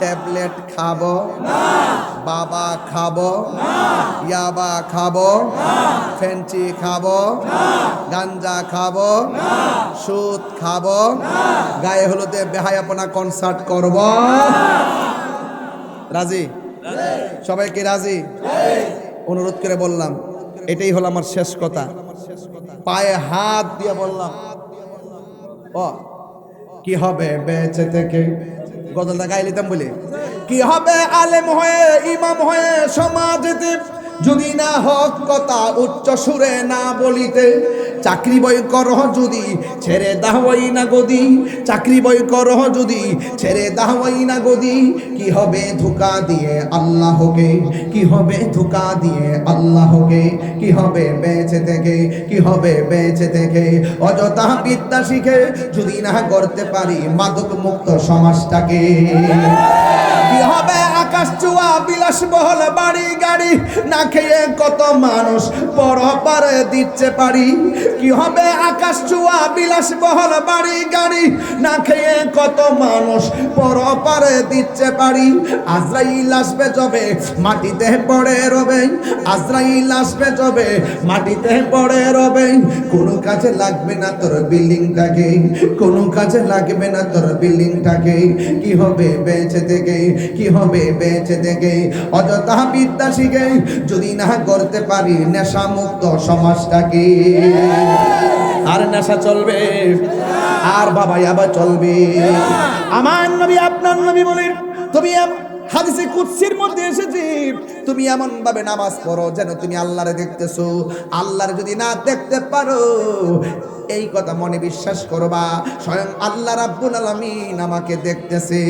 ট্যাবলেট খাবো না, বাবা খাবো না, ইয়াবা খাবো না, ফেন্সি খাবো না, গাঞ্জা খাবো না, সুদ খাবো না, গায়ে হলুদে বেহায়াপনা কনসার্ট করব। রাজি? সবাই কি রাজি? অনুরোধ করে বললাম, এটাই হলো আমার শেষ কথা। পায়ে হাত দিয়ে বললাম, ও কি হবে বেঁচে থেকে, গজলটা গাই লিতাম বলে, কি হবে আলেম হয়ে ইমাম হয়ে সমাজেতে, যদি না হক কথা উচ্চ সুরে না বলিতে, চাকরি বই করহ যদি ছেড়ে দাওয়াই না গদি, চাকরি বই করহ যদি ছেড়ে দাওয়াই না গদি, কি হবে ধোঁকা দিয়ে আল্লাহকে, কি হবে ধোঁকা দিয়ে আল্লাহকে, কি হবে বেঁচে থেকে, কি হবে বেঁচে থেকে, অযথা বিদ্যা শিখে যদি না করতে পারি মাদক মুক্ত সমাজটাকে, কি হবে আকাশ চুয়া বিলাসবহুল বাড়ি গাড়ি, না খেয়ে কত মানুষ পরপারে দিচ্ছে পারি, কি হবে আকাশ চুয়া বিলাসবহুল বাড়ি গাড়ি, না খেয়ে কত মানুষ পরপারে দিচ্ছে পারি, আজরাইল আসবে যবে মাটিতে পড়ে রবে, আজরাইল আসবে যবে মাটিতে পড়ে রবে, কোনো কাজে লাগবে না তোর বিল্ডিংটাকে, কোনো কাজে লাগবে না তোর বিল্ডিংটাকে, কি হবে বেঁচে থেকে, কি হবে বেঁচে থেকে, অযথা বিদ্যা শিখে যদি না করতে পারি নেশা মুক্ত সমাজটাকে। আর নেশা চলবে, আর বাবা আবার চলবে। আমার নবী আপনার নবী বলেন, তুমি হাদিসে কুদসির মধ্যে এসেছে তুমি এমন ভাবে নামাজ পড়ো যেন তুমি আল্লাহরে দেখতেছো। আল্লাহরে যদি না দেখতে পারো, এই কথা মনে বিশ্বাস করবা স্বয়ং আল্লাহ রাব্বুল আলামিন আমাকে দেখতেছে।